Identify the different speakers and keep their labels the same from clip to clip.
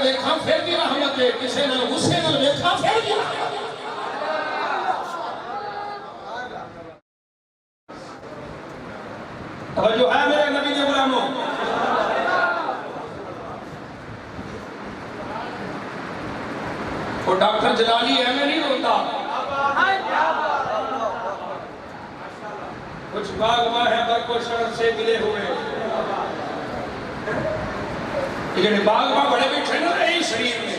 Speaker 1: ویکھاں پھر بھی رحمت ہے کسے نال غصے نال ویکھاں پھر بھی رحمت ہے توجہ ہے میرے نبی کے غلاموں وہ ڈاکٹر جلالی ایویں نہیں روتا کچھ باغ ماہ ہے پر کو شرط سے ملے ہوئے لیکن باغ ماہ بڑے بیٹھے نا رہی شریف میں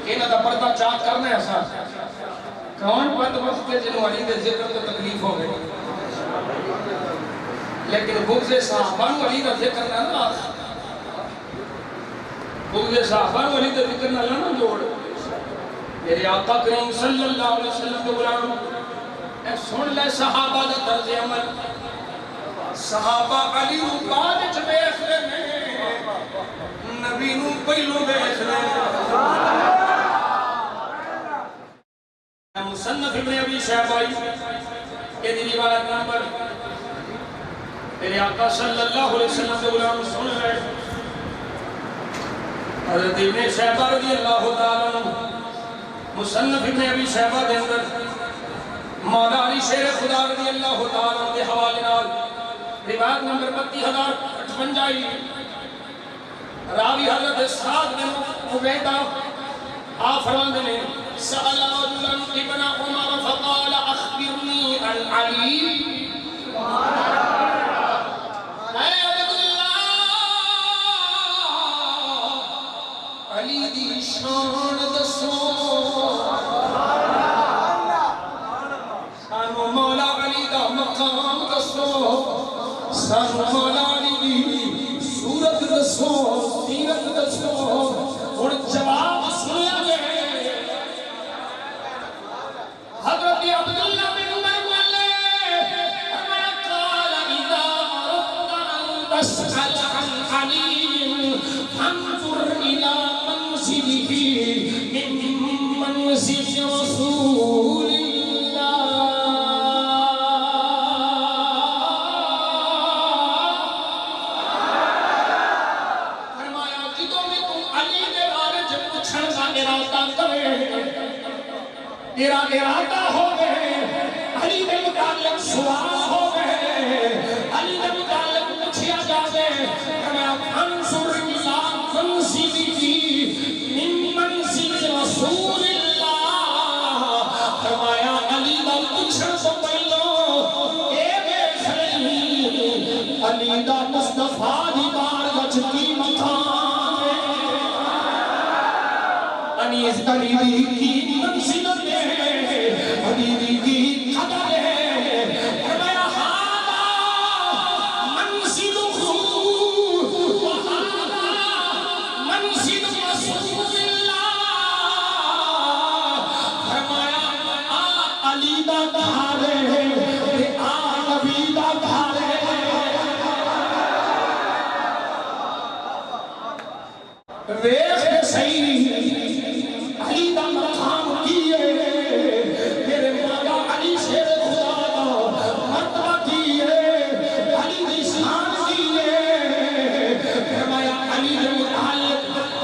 Speaker 1: انہاں دا پردہ چاک کرنا ہے ایسا کون بند وقت کے جنہوں علی دے ذکر تو تکلیف ہو گئے لیکن بغض صحابہ نو علی دا ذکر نہ نا بغض صحابہ نو علی دا ذکر نہ لانا جوڑ میرے آقا کریم صلی اللہ علیہ وسلم کے غلام اے سن لے صحابہ دا طرز عمل صحابہ علی نو بعد وچ ویکھ لے نبی نو پہلو ویکھ لے مصنف ابن ابی شیبہ یہ دی روایت نمبر میرے آقا صلی اللہ علیہ وسلم کے غلام سن رہے حضرت ابن شیبہ رضی اللہ تعالیٰ عنہ مصنف ابن ابی شیبہ دے اندر مولا علی شیر خدا رضی اللہ تعالیٰ عنہ کے حوالے نال روایت نمبر 32,058 راوی حضرت سعد بن عبیدہ آپ فرماندے نے سأل رجلا ابن عمر فقال اخبرنی عن علی علی دی شان دسو سانو مولا علی دا مقام دسو سانو مولا علی دی صورت دسو سیرت دسو اور جواب سنیا گئے حضرت عبداللہ بن عمر قال اذا اردت ان تسأل عن علی فانظر الى من منزل رسول اللہ فرمایا جدوں میں تم علی دے بارے جب پوچھن کا ارادہ کرے تیرا ارادہ ہو گئے علی دے متعلق سوال ہو گئے علی دے متعلق پوچھیا جاوے فرمایا انظر الى رسول اللہ فرمایا علی دا پوچھن تو پہلو اے ویکھ لئی علی دا مصطفیٰ دی بارگاہ وچ کی مقام ہے انیس علی دی کی منزلت ہے علی دی کی قدر ہے فرمایا ہذا منزلہ وہذا منزل رسول علی دا گھر ہے آ نبی دا گھر ہے ویکھ کے صحیح علی دا مقام کی ہے میرے مولا علی شیر خدا دا مرتبہ کی ہے علی دی شان کی ہے فرمایا علی دے متعلق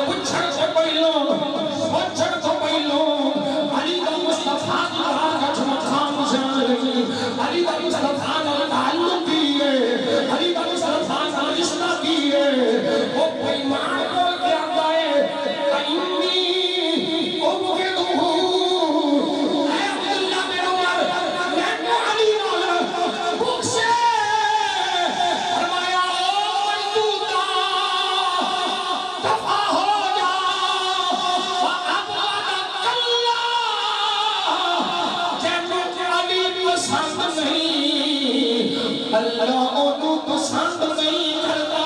Speaker 1: پوچھن سے پہلو سوچن سے پہلو علی دا مصطفیٰ علی دا مصطفیٰ کا تعلق کی ہے علی دا مصطفیٰ کا رشتہ کی ہے وہ پیمان بول کے آتا ہے انی ابغضہ اے عبداللہ بن عمر میں نے علی والا بغض سے فرمایا او مجدودا دفع ہو جا وابغضک اللہ جنت علی پسند نہیں اللہ انہوں پسند نہیں کرتا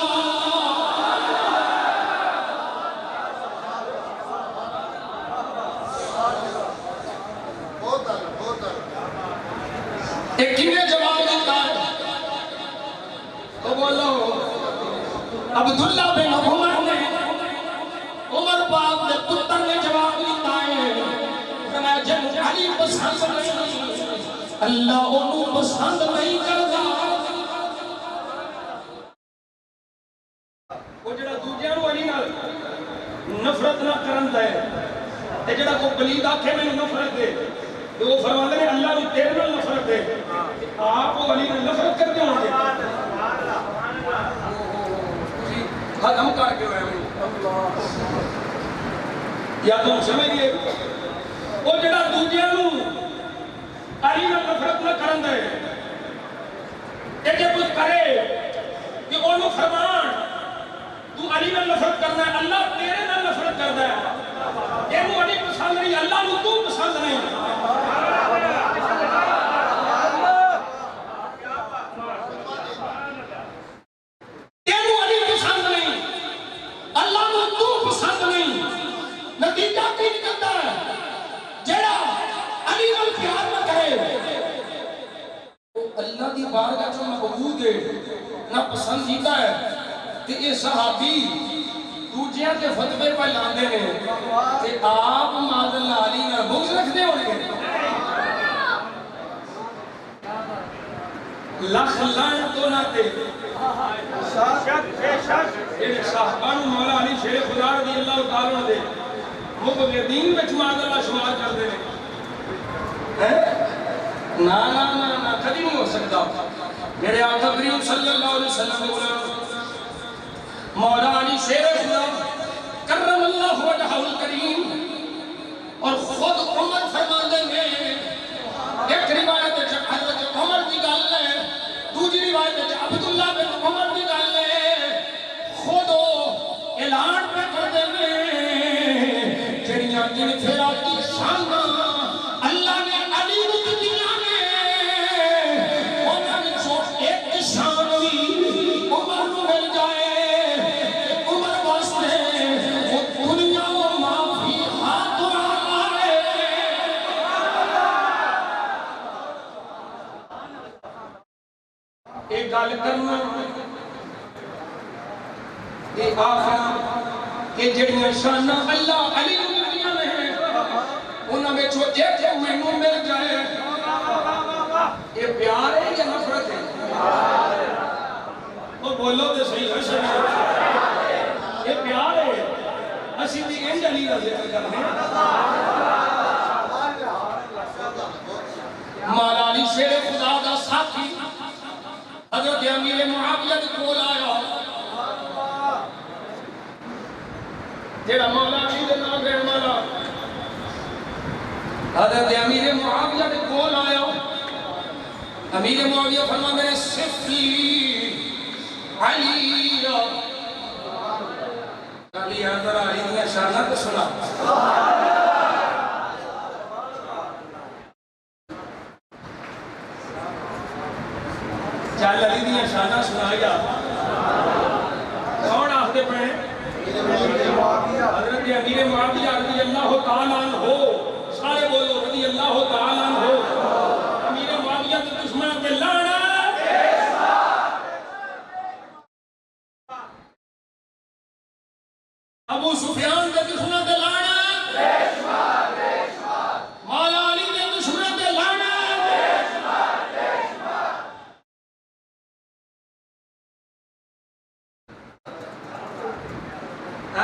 Speaker 1: ایک کنے جواب دیتا ہے تو بولو عبداللہ بن عمر نے عمر باپ نے پتر نے جواب دیتا ہے فرمایا جب علی پسند نہیں اللہ انہوں پسند نہیں کرتا وہ جڑا دوجیاں نو علی نال نفرت نہ جڑا کو پلید آکھے میں نفرت دے تو وہ فرماتے ہیں اللہ نے تیرے نال نفرت دے آپ وہ علی نال نفرت کرتے ہوں گے ختم کر کے ہوئے یا تم سمجھئے وہ جڑا دوجیاں نو علی نال نفرت نہ کرن دے کہ جے کچھ کرے کہ انہوں فرمان تو علی نال نفرت کرنا ہے اللہ تیرے نال نفرت کرنا ہے یہ وہ علی پسند نہیں اللہ نو تو پسند نہیں یہ وہ علی پسند نہیں اللہ نو تو پسند نہیں نتیجہ کی نکلتا ہے جیڑا علی نال پیار نہ کرے اللہ دی بارگاہ جو مقبول ہے نہ پسندیدہ ہے کہ یہ صحابی دوجیاں کے فتوے پہ لاندے نے کہ آپ ماذا اللہ علی نہ بغض رکھتے ہو گے لکھ لائن تو نہ تے صحابان مولا علی شیر خدا رضی اللہ تعالیٰ دے مبغضین وچ ماذا اللہ شمار کر دے نا نا نا نا کبھی نہیں ہو سکتا میرے آقا کریم صلی اللہ علیہ وسلم نے مولا علی شیر خدا کرم اللہ وجہہ الکریم اور خود عمر فرما دیں گے ایک روایت ہے حضرت عمر کی گل ہے دوسری روایت ہے عبداللہ بن عمر کی گل ہے خود اعلان پہ کر دیں گے جڑیاں جن پھیرا کی شان اللہ نے علی کی دنیا شان بھی عمر کو مل جائے عمر واسطے وہ دنیا و معافی ہاتھ آئے ایک گال کرنا ایک آخر کہ جڑیاں شانہ اللہ علی دنیا میں ہیں انہاں میں جو ایک مہینوں مل جائے یہ پیار ہے یا نفرت ہے وہ بولو تو صحیح ہے یہ پیار ہے اسی بھی انج علی کا ذکر کرنے مولا علی شیر خدا دا ساتھی حضرت امیر معاویہ دے کول آیا جیڑا مولا علی دے نام رہن والا حضرت امیر معاویہ دے کول آیا امیر معاویہ فرماتے ہیں صفی علی علی حضر علی دیا شانہ تو سنا چل علی دیا شانہ سنایا کون آخر پہ حضرت امیر معاویہ رضی اللہ تعالیٰ عنہ سارے بولو رضی اللہ تعالیٰ عنہ امیر معاویہ کے دشمن کے لانا ابو سفیان کے دشمن کے لانا مولا علی کے دشمن کے لانا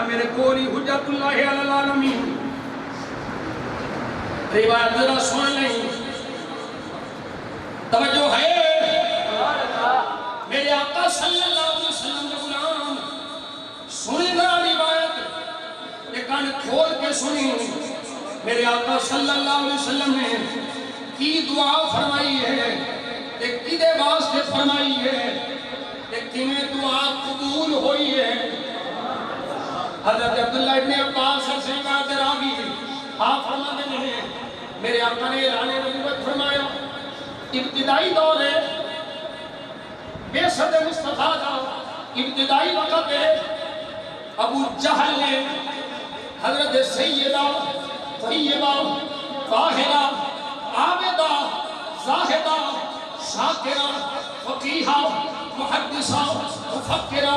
Speaker 1: میرے کوری حجت اللہ علی العالمین روایت ذرا سن لیں توجہ ہے میرے آقا صلی اللہ علیہ وسلم کے غلام سنی ذرا روایت یہ کان کھول کے سنی میرے آقا صلی اللہ علیہ وسلم نے کی دعا فرمائی ہے ایک کدے واسطے فرمائی ہے ایک کمیں دعا قبول ہوئی ہے حضرت عبداللہ ابن عباس سے بات راوی آپ فرماتے ہیں میرے آقا نے اعلان نبوت فرمایا ابتدائی دور ہے بے صد مصطفیٰ کا ابتدائی وقت ہے ابو جہل نے حضرت سیدہ طیبہ طاہرہ عابدہ زاہدہ شاکرہ فقیحہ محدثہ مفکرہ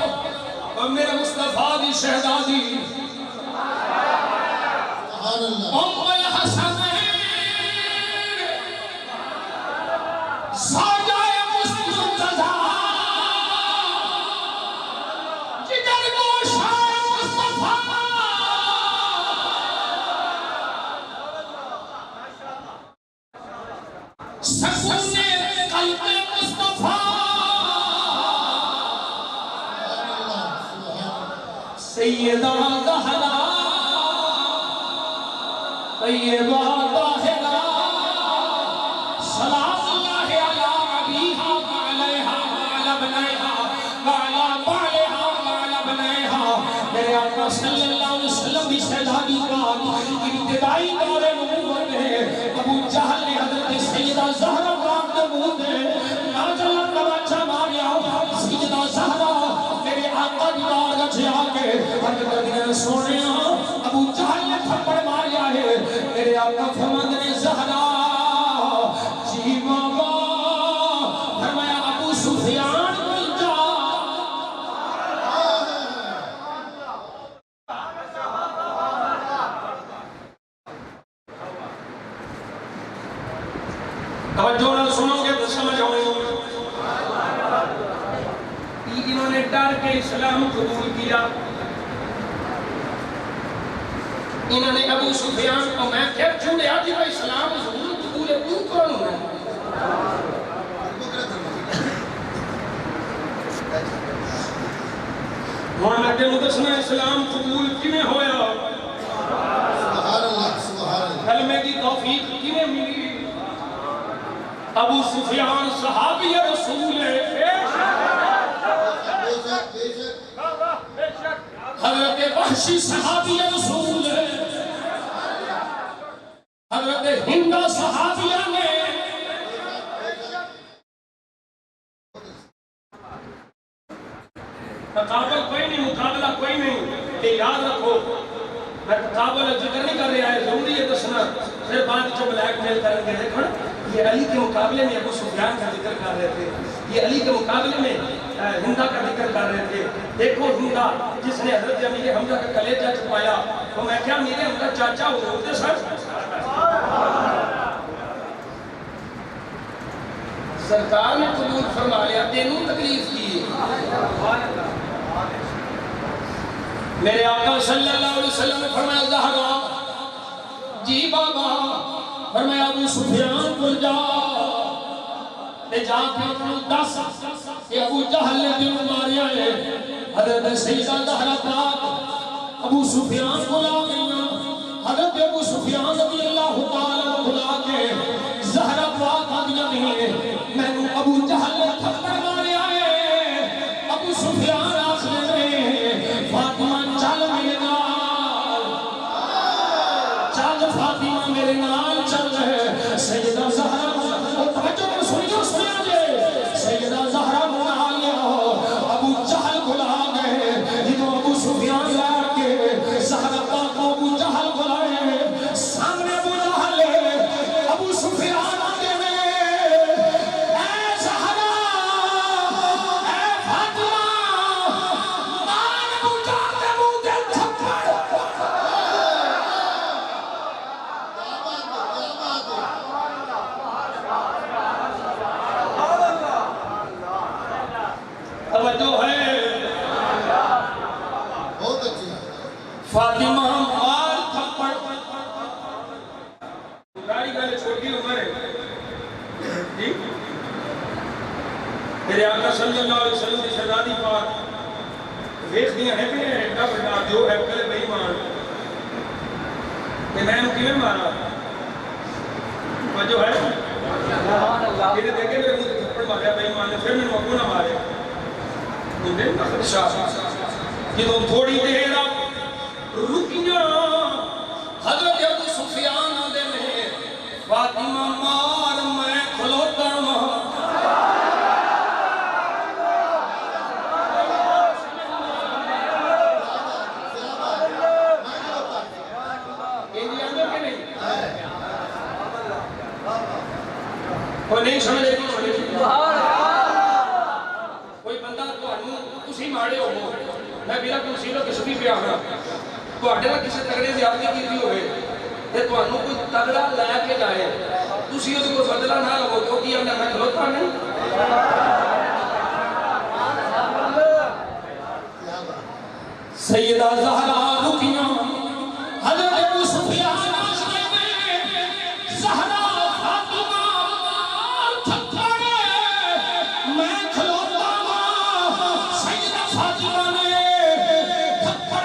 Speaker 1: اور میرے مصطفیٰ دی شہدادی ام الحسن ساجائے مصطفیٰ جگر گوشہ مصطفیٰ سیدہ زہرا طیبہ طاہرہ سلام اللہ علی ابیہا وعلیہا وعلی بنیہا وعلی بالہا وعلی بنیہا. میرے آقا صلی اللہ علیہ وسلم کی شہزادی کا ابتدائی دور نبوت ہے. ابو جہل نے حضرت سیدہ زہرا پاک کے منہ میں نازل تماچا ماریا. سیدہ زہرا میرے آقا کی بارگاہ سے آ کے حضرت نے سونے ابو جہل نے تھپڑ ماریا ہے. میرے آقا فرماتے ہیں زہرا جی بابا. فرمایا ابو سفیان بن جا. توجہ نہ سنو گے تو سمجھ آؤ. انہوں نے ڈر کے اسلام قبول کیا. انہوں نے ابو سفیان کو میں کیا چھوڑے آج کا اسلام ضرور قبول ہے تو کون ہے. وہاں لگے مدسنا اسلام قبول کیویں ہویا.
Speaker 2: سبحان اللہ سبحان اللہ.
Speaker 1: کلمے کی توفیق کیویں ملی. ابو سفیان صحابی رسول ہے. حضرت وحشی صحابی رسول ہے. حضرت ہندہ صحابیہ نے تقابل کوئی نہیں, مقابلہ کوئی نہیں. یہ یاد رکھو میں تقابل ذکر نہیں کر رہا ہے, ضروری ہے دسنا. پھر بعد جو بلیک میل کریں گے دیکھو یہ علی کے مقابلے میں ابو سفیان کا ذکر کر رہے تھے, یہ علی کے مقابلے میں ہندہ کا ذکر کر رہے تھے. دیکھو ہندہ جس نے حضرت امیر حمزہ کا کلیجہ چھپایا تو میں کیا میرے حمزہ چاچا ہوتے سر. سرکار نے قبول فرما لیا, تینوں تکلیف کی. میرے آقا صلی اللہ علیہ وسلم نے فرمایا زہرا جی بابا. فرمایا ابو سفیان کو جا تے جا کے انہوں دس کہ ابو جہل نے دن ماریا ہے. حضرت سیدہ زہرا پاک ابو سفیان کو لا گئیاں. حضرت ابو سفیان رضی اللہ تعالیٰ بھلا کے زہرا پاک آدیا نہیں میں نے ابو جہل نے تھپڑ ماریا ہے. ابو سفیان آخر میں فاطمہ چل میرے نال, چل فاطمہ میرے نال چل رہے. سیدہ زہرا توجہ میں سنیو سنیا جے. سیدہ زہرا بنا لیا ابو جہل بلا گئے. جدو ابو سفیان لا کے زہرا پاک ابو جہل بلائے سامنے ابو جہل ابو سفیان آگے میں اے زہرا اے فاطمہ مان ابو جہل دے منہ تے تھپڑ. توجہ ہے
Speaker 2: بہت اچھی ہے.
Speaker 1: فاطمہ مار تھپڑ. گاڑی گالے چھوٹی عمر ہے جی. میرے آقا صلی اللہ علیہ وسلم کی شہزادی پاک دیکھ دیا ہے کہ ڈب ڈا جو ہے پہلے بھائی مان کہ میں نے کیویں مارا. جو ہے یہ دیکھے میرے منہ تھپڑ ماریا بھائی مان نے, پھر میں نے ابو نہ مارے. جدوں تھوڑی دیر رکیاں حضرت ابو سفیان آدھے نے فاطمہ مار میں کھلوتا ہوں. کوئی نہیں سمجھے کوئی بندہ تسی ماڑے ہو میں بلا تسی لو کس بھی پہ آنا تواڈے نال کسے تگڑے زیادتی کیتی ہوئے تے تانوں کوئی تگڑا لے کے جائے تسی اودے کوئی بدلہ نہ لو تو کی اندر میں کھلوتا نہیں. سیدہ زہرا رکیاں حضرت ابو سفیان زہرا فاطمہ تھپڑ میں کھلوتا ہوں. سیدہ فاطمہ نے تھپڑ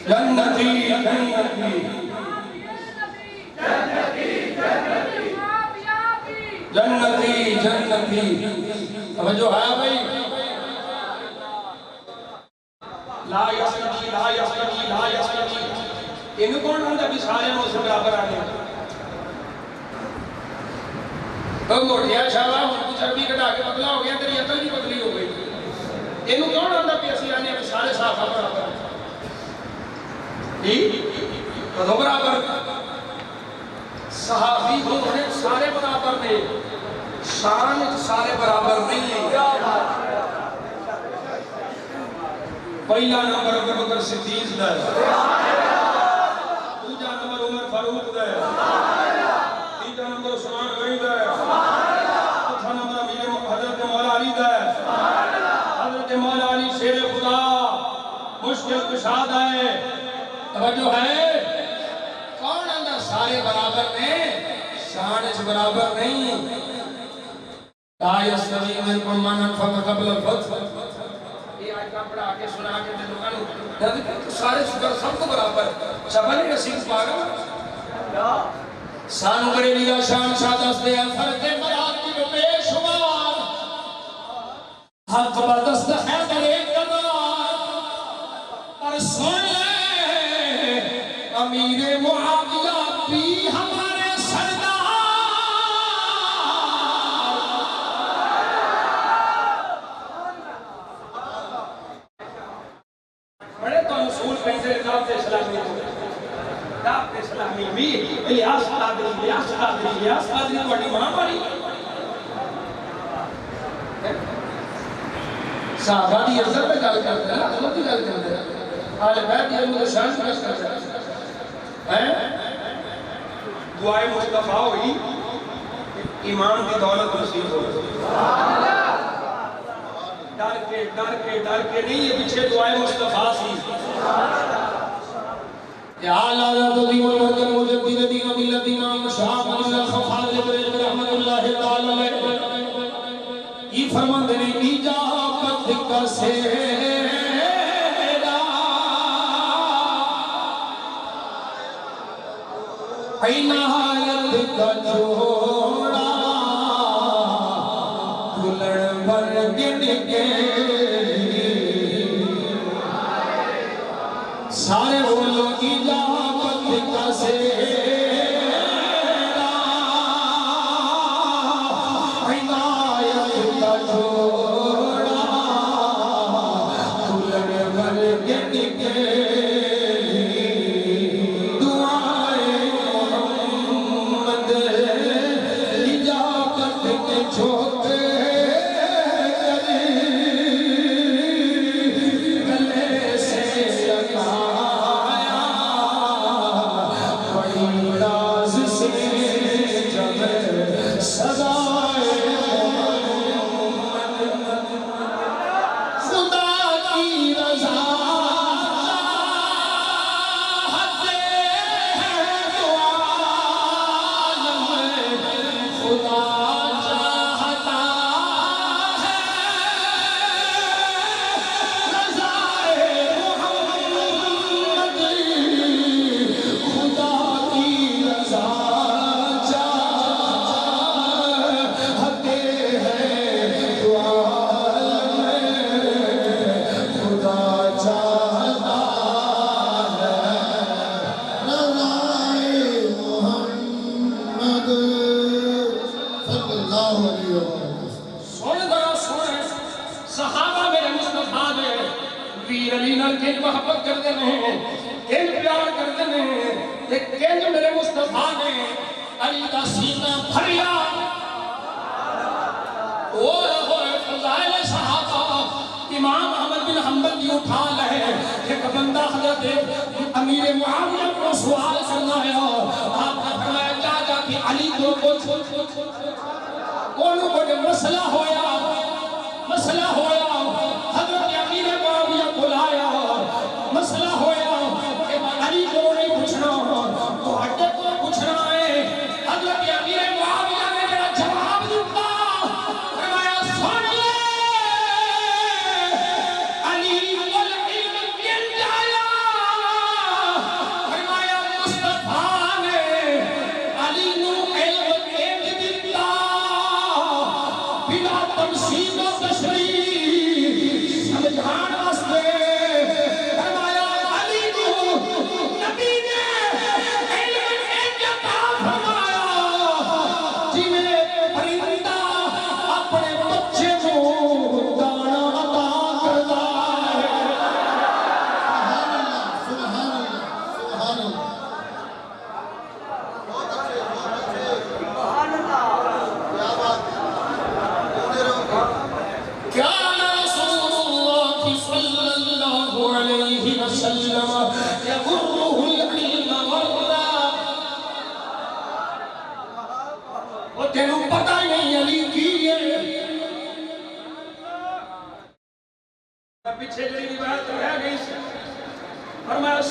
Speaker 1: جنتی جنتی جنتی توجہ ہے بھائی لا یستی لا یستی لا یستی انہوں کون آندا بھی سارے موسم برابر آنے تو موٹیا شاہدہ ہوں کو چربی کٹا کے پتلا ہو گیا تیری عقل بھی پتلی ہو گئی انہوں کون آندا بھی اسی آنے بھی سارے صحابہ برابر کدو برابر صحابی ہونے سارے برابر نے شان سارے برابر نہیں ہیں پہلا نمبر ابو بکر صدیق دا ہے دوسرا نمبر عمر فاروق دا ہے تیسرا نمبر عثمان غنی دا ہے چوتھا نمبر امیر حضرت مولا علی دا ہے حضرت مولا علی شیر خدا مشکل کشا ہے توجہ ہے کون آندا سارے برابر نے شان اس برابر نہیں لا یستوی منکم من انفق قبل الفتح یہ آیت کا پڑھا کے سنا کے لوگوں نے سارے شکر سب کو برابر چبل نصیب پاگا سانو کرے لیا شان شادست دے فرق مراتب بے شمار حق بدست ہے در ایک قدار پر سن لے امیر معاویہ بھی ہمارے سردار بڑے تو اصول پہنچے دعوت اسلامی دعوت اسلامی بھی الیاس قادری بڑی ماں بڑی صحابہ دی عزت میں گل کرتے ہیں عظمت کی گل کرتے ہیں آل بیت کی علم شان کی گل کرتے ہیں دعائے مصطفیٰ ہوئی ایمان کی دولت نصیب ہو ڈر کے نہیں یہ پیچھے دعائے مصطفیٰ سی یا اللہ حضرت عظیم المرکن مجدد دین ملت امام شاہ اللہ خفاظ برحمت رحمت اللہ تعالی یہ فرمان دینے ایجابت کا سیرا عنایت کا جوڑا دلڑ بھر گن کے سارے بولو ایجابت کا سیرا عنایت کا جوڑا دلڑ بھر گن کے دعائے محمد ایجابت کے چھوٹے گلے سے لگایا بڑی راز سے جب سزائے خدا کی رضا چاہتے ہیں تو عالم خدا چاہتا ہے رضائے محمد خدا کی رضا چاہتے ہیں تو عالم خدا چاہتا ہے
Speaker 2: رضائے محمد صلی اللہ علیہ وسلم
Speaker 1: سن ذرا سن صحابہ میرے مصطفیٰ نے ویر علی نال کن محبت کرتے ہیں کن پیار کرتے ہیں کہ کن میرے مصطفیٰ نے علی دا سینہ بھریا اوہ فضائل صحابہ امام احمد بن حنبل کی اٹھا لے ایک بندہ حضرت امیر معاویہ کو سوال کرنا ہے آپ نے فرمایا جا کہ علی کو کونوں کو مسئلہ ہویا حضرت امیر معاویہ کو لایا مسئلہ ہویا کہ علی کو نہیں پوچھنا تو ہٹے کو پوچھنا ہے حضرت امیر معاویہ نے میرا جواب دیتا فرمایا سن لے علی والعلم کن جایا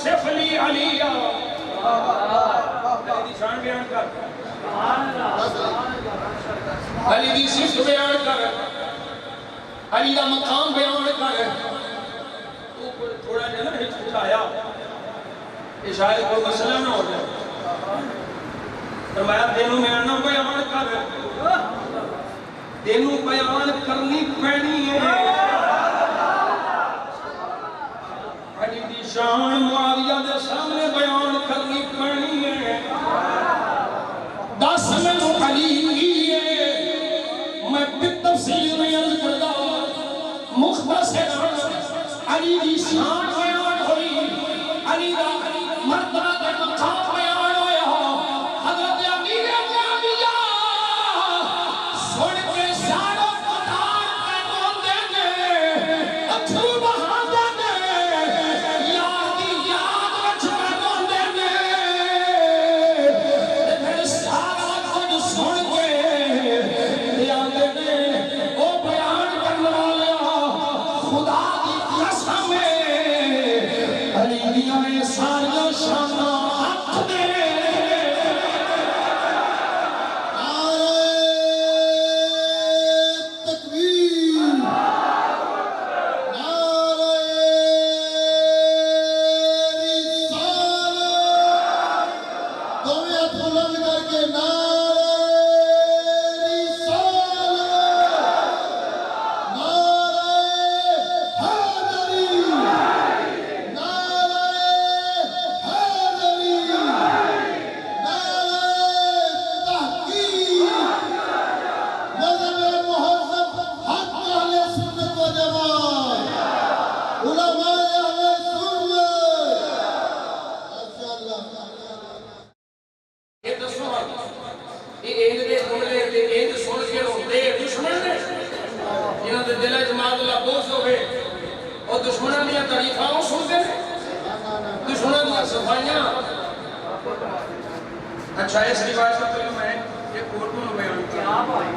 Speaker 1: صف لی علی علی دی شان بیان کر علی دی صفت بیان کر علی دا مقام بیان کر تو تھوڑا جا نا ہچکچایا کہ شاید کوئی مسئلہ نہ ہو جائے فرمایا دینوں میں آنا بیان کر دینوں بیان کرنی پڑنی ہے علی دی شان معاویہ دے سامنے بیان کرنی پڑنی ہے دس میں تو علی ہے میں بالتفصیل میں عرض کردہ مختصر علی دی شان بیان ہوئی علی دا مرتبہ دے مقام بیان ہویا حضرت امیر معاویہ سن کے ساروں قطار پہ موندے نے اتھرو بہا دے یار دی یاد وچ پہ موندے نے پھر سارا کچھ سن کے یاد نے او بیان کرنے والا خدا دی قسم علی دیاں ساریاں شاناں حق دے اچھا اس روایت کا پہلے میں ایک اردو میں بیان کروں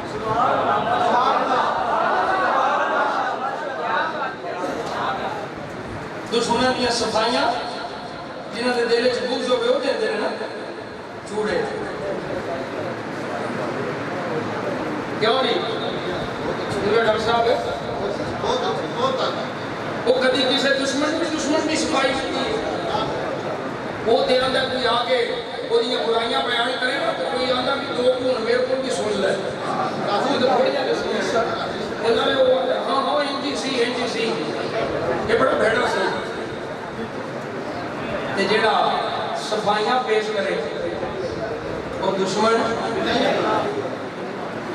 Speaker 1: دشمنوں کی صفائیاں جنہوں نے دل وچ بغض ہوئے وہ دیندے نے نا چوڑے کیوں نہیں ڈاکٹر صاحب وہ کدی کسی دشمن کی صفائی کی وہ دے اندر کوئی آگے وہ دیاں برائیاں بیان کرے نا تو کوئی آندہ بھی دو کون میرے کو بھی سن لے خود بڑی جاتے سی اللہ نے وہ ہاں ہاں انجی سی یہ بڑا بھیڑا سی کہ جیڑا صفائیاں پیش کرے وہ دشمن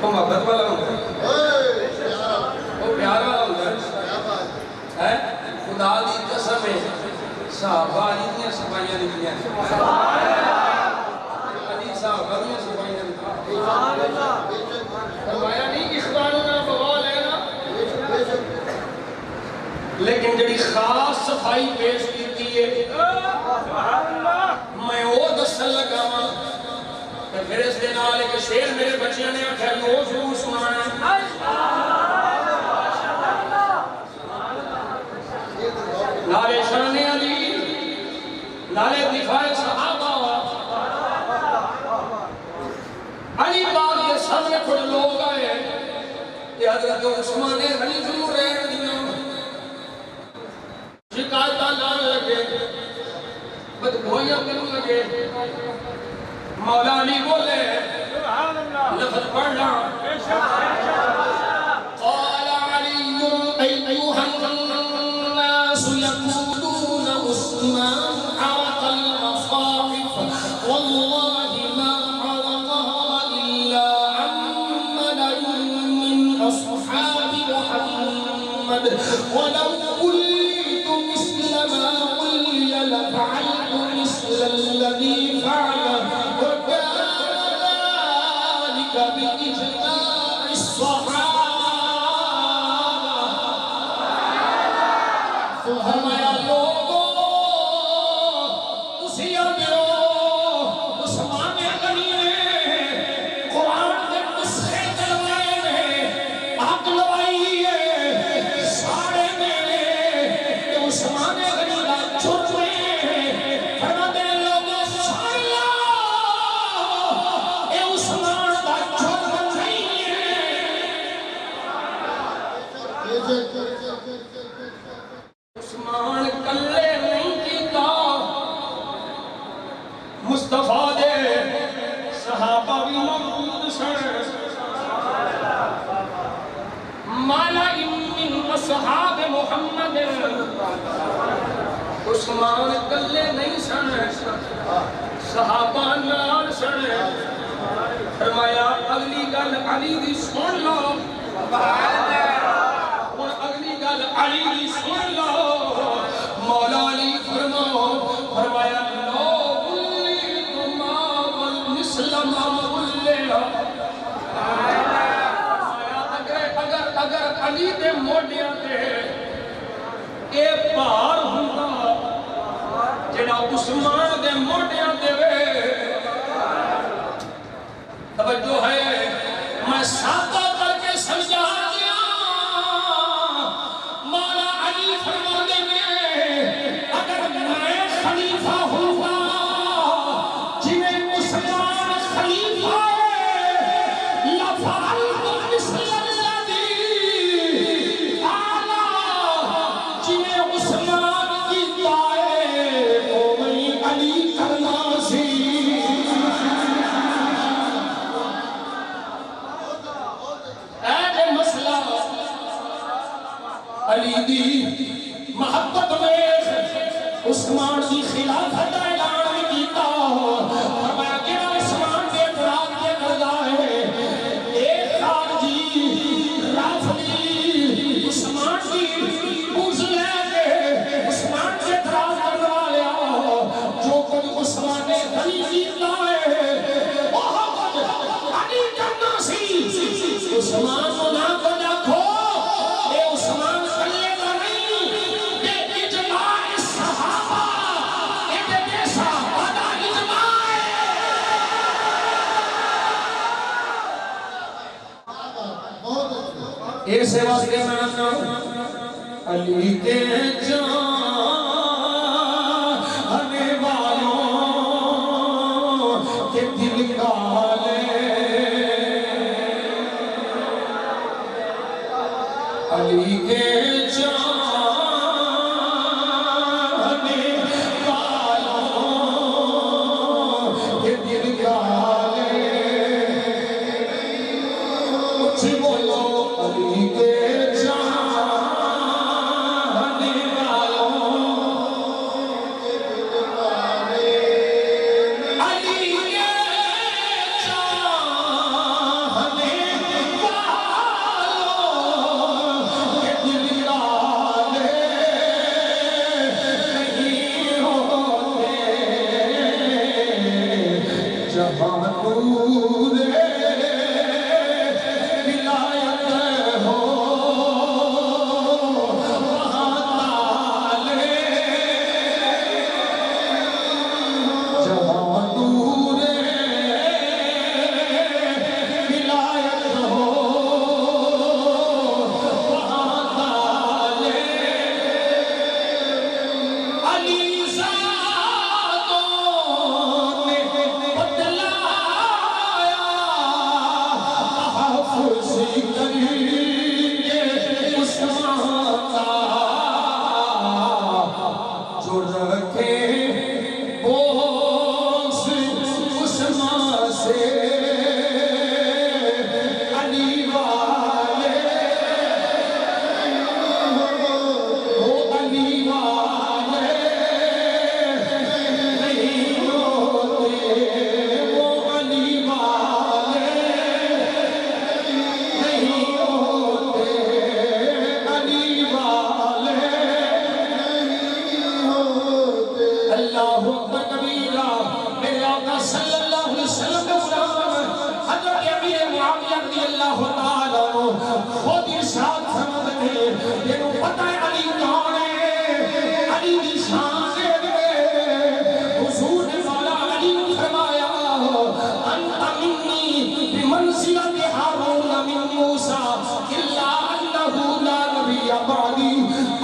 Speaker 1: وہ محبت والا ہوتا ہے وہ پیار والا ہوتا ہے خدا دی قسم ہے صحابہ علی دیاں صفائیاں نکلیاں علی صحابہ دیاں صفائیاں نکلیاں فرمایا نہیں اخواننا بوال ہے نا لیکن جڑی خاص صفائی پیش کی ہے میں وہ دسن لگا ہاں کہ پھر اس دن آلے کے شیر میرے بچیاں نے آخر وہ ضرور سنانا نالے شان علی نالے دفاع صحابہ علی باغ کے سامنے کچھ لوگ آئے کہ حضرت عثمان علی ضرور رہن دیا شکایتہ لان لگے بدگوئیاں کرنے لگے مولا علی بولے لفظ پڑھنا قال علی ایوہا الناس یقودون عثمان عرق المصاحف واللہ ما عرقها الا عمل من اصحاب محمد ولو قلت مثل ما قل لفعلت مثل الذي فعل وكان ذلك بإجماع الصحابة عثمان کلے نہیں سن صحابہ نال سن فرمایا اگلی گل علی دی سن لو ہن اگلی گل علی دی سن لو مولا علی فرمایا لو ولیت ما والمسلم ولیا اگر علی دے موڈیاں تے اے بھار ہوندا جڑا عثمان دے موڈیاں تے وے توجہ ہے میں سادہ کر کے سمجھا دیا مولا علی فرماندے نے اگر میں خلیفہ ہوندا جویں عثمان خلیفہ ہے لفعلت مثل علی دی محبت میں عثمان دی خلافت اعلان بھی کیتا فرمایا کہ عثمان دے اعتراض کے کردا ہے ایک خارجی رافضی عثمان دی بغض لے کے عثمان سے اعتراض کرنے والا جو کچھ عثمان نے غنی کیتا ہے وہ کچھ علی کرنا سی عثمان کو نہ کو دیکھو اے عثمان کلے کا نہیں کہ اجماع صحابہ اے دے صحابہ دا اجماع ہے اے سے واسطے میں علی کے جانے والوں کے دل کالے علی کے جانے والوں کے دل کالے کچھ بولو علی کے جانے والوں کے دل کالے علی کے جانے نور ولایت ہو وہاں تالے جہاں نور ولایت ہو وہاں تالے علی جو رکھے بوس عثمان سے علی والے وہ علی والے نہیں ہوتے وہ علی والے نہیں ہوتے علی والے اللہ اکبر کبیرہ میرے آقا صلی اللہ علیہ وسلم کے غلام حضرت امیر معاویہ رضی اللہ تعالیٰ عنہ خود ارشاد فرماتے ہیں تینوں پتہ ہے علی کون ہے علی دی شان ہے حضور نے مولا علی کو فرمایا انت منی بمنزلت ہارون من موسیٰ الا انہ لا نبی بعدی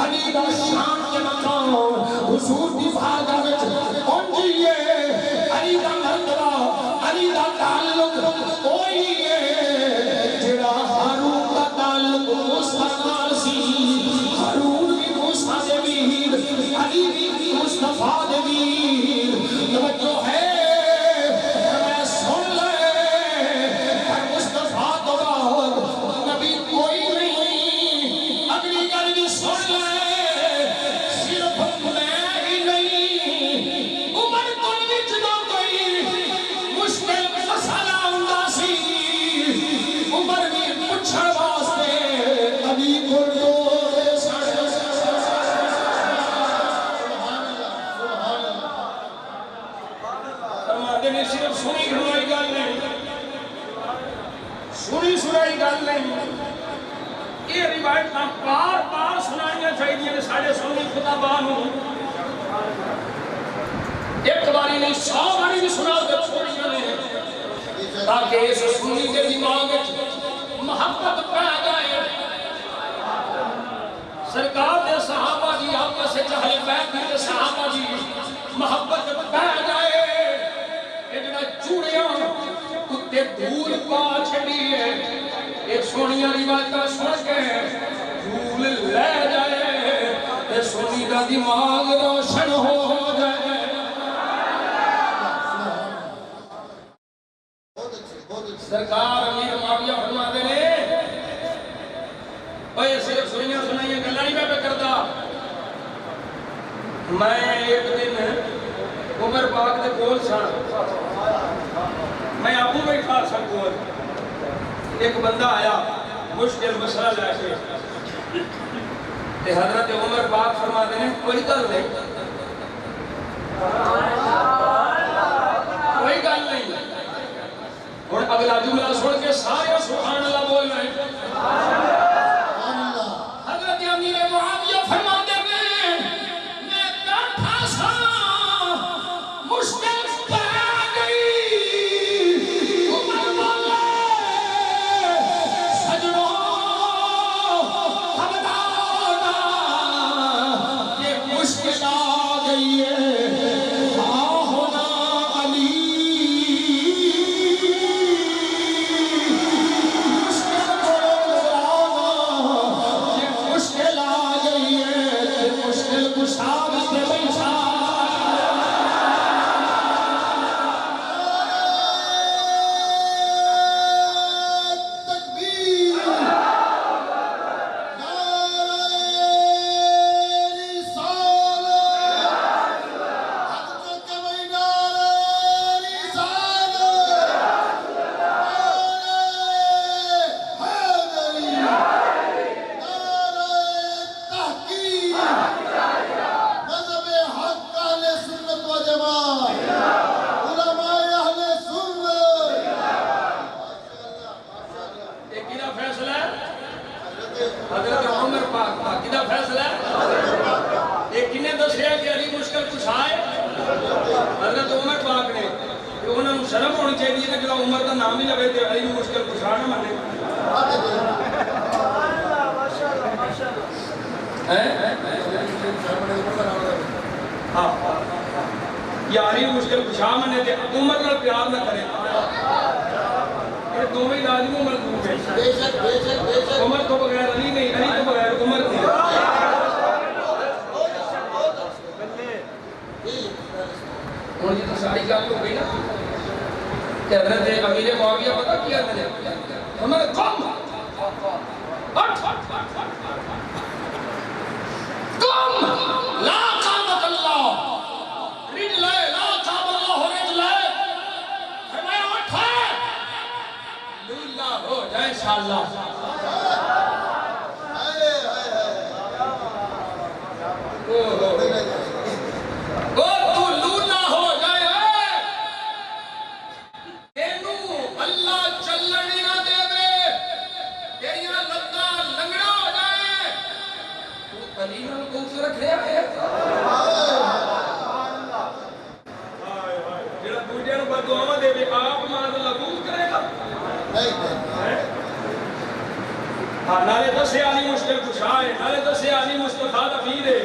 Speaker 1: علی دا شان کے مقام حضور دی بھاگا وچ پہنچیے علی دا مرتبہ فرماتے ہیں صرف سنی سنائی گل نہیں، سنی سنائی گل نہیں، یہ روایت بار بار سنائیاں چاہیے سارے سنی خطباء نوں، ایک باری نہیں 100 باری بھی سنا کے چھوڑیاں نے، تاکہ اس سنی کے دماغ میں محبت پہ جائے۔ سرکار دے صحابہ جی آپس سے اہل بیت دے صحابہ جی محبت پہ جائے، یہ جڑا چوڑیاں کتے دھول پا چھڑی ہے، ایک سونیاں روایتاں سن کے دھول لے جائے، یہ سنی دا دماغ روشن ہو جائے۔ سرکار امیر معاویہ فرماتے ہیں اوہ صرف سنیاں سنائیاں گلاں نہیں میں کردا، میں ایک دن عمر پاک دے کول سا، میں ابو بیٹھا سا کول، ایک بندہ آیا مشکل مسئلہ لے کے، تے حضرت عمر پاک فرماتے ہیں کوئی گل نہیں، کوئی گل نہیں، اور اگلا جملہ سن کے سارے سبحان اللہ بول رہے ہیں۔ حضرت امیر معاویہ فرماتے ہیں میں بیٹھا سا، مشکل پہ گئی، عمر بولے سجنوں خبردار یہ مشکل آ گئی ہے، ہونا علی حضرت عمر پاک کا کدھا فیصلہ ہے؟ ایک کنے دسیا کہ علی مشکل کچھ آئے؟ حضرت عمر پاک نے کہ انہوں نے شرم ہونی چاہیے کہ جو عمر کا نام ہی لگے تھے علی مشکل کچھ آنا مانے یا علی مشکل کچھ آ مانے تھے عمر کا پیار نہ کرے، دو میں لازم عمر دوں گے، عمر تو بغیر علی نہیں، علی تو بغیر عمر نہیں۔ اور یہ تو ساری گل ہو گئی نا کہ حضرت امیر معاویہ پتہ کیا تھا ہمارے قوم قوم لا قامت اللہ رجلے لا قام اللہ رجلے فرمایا اٹھے لولہ ہو جائے انشاءاللہ۔ تو لولہ ہو جائے تینوں اللہ چلنی نہ دے وے، تیریاں لتاں لنگڑا ہو جائے، تو علی نال کوف رکھ رہا ہے جڑا دوجے نوں بددعاواں دے وے آپ ماذ اللہ کوف کرے گا؟ نالے دسے علی مشکل کشا ہے، نالے دسے علی مصطفیٰ دا پیر ہے،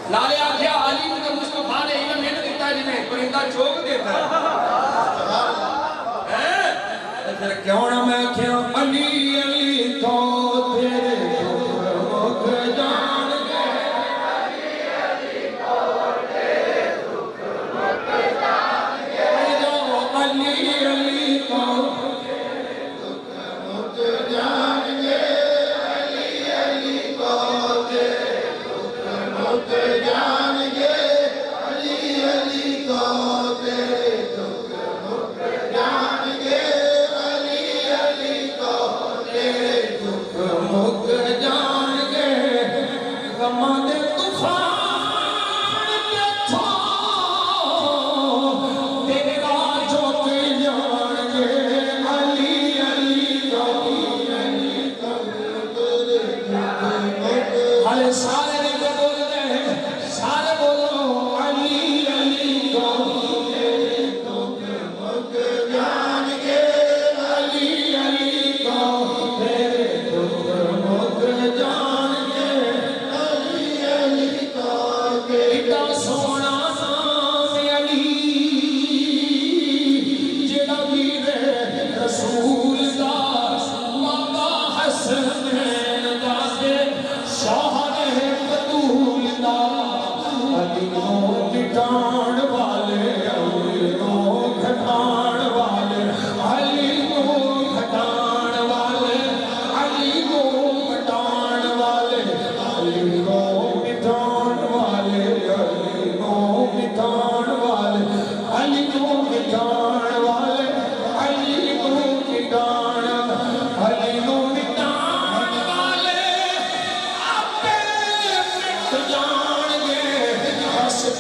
Speaker 1: نالے آکھیا علی نے مصطفیٰ نے علم نہیں دیتا جنہیں پرندہ چوک دیتا ہے۔ پھر کیوں نہ میں کیا علی علی تو تیرے دکھ مک جان گے، علی تو تیرے دکھ مک جان گے، علی علی تو تیرے دکھ مک جان گے، علی علی تو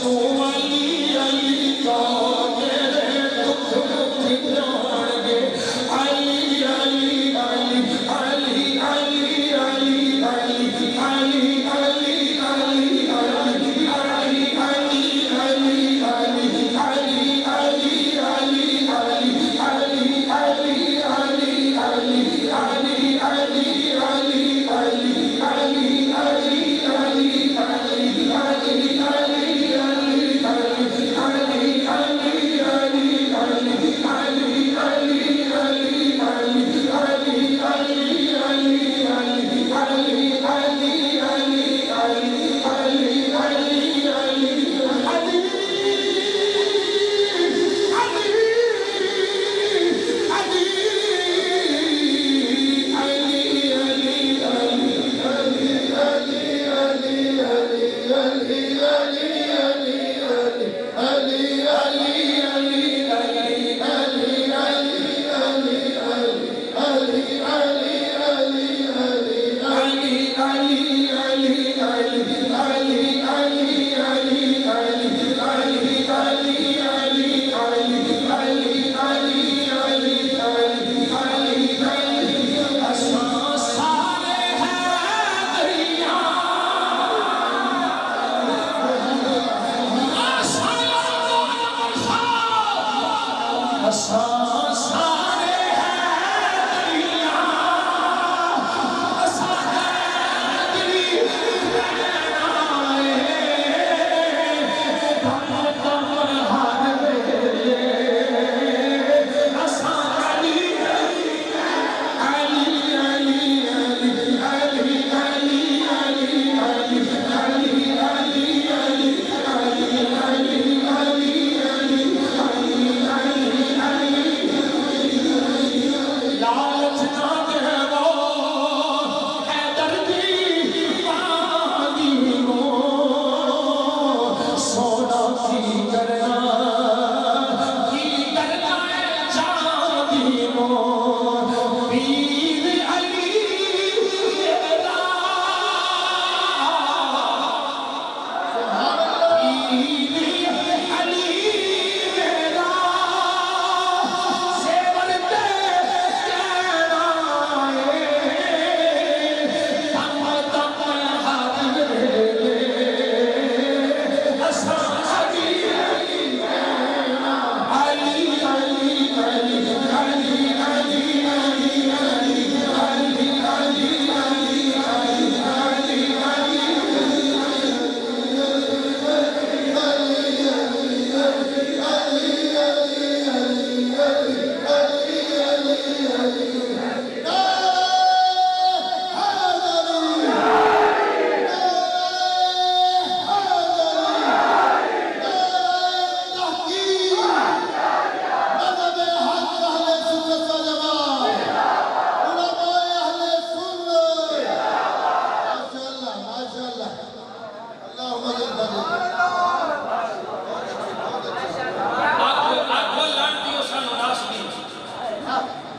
Speaker 1: تو علی علی کا تیرے دکھ دکھ جان گے علی علی علی علی علی علی علی علی علی علی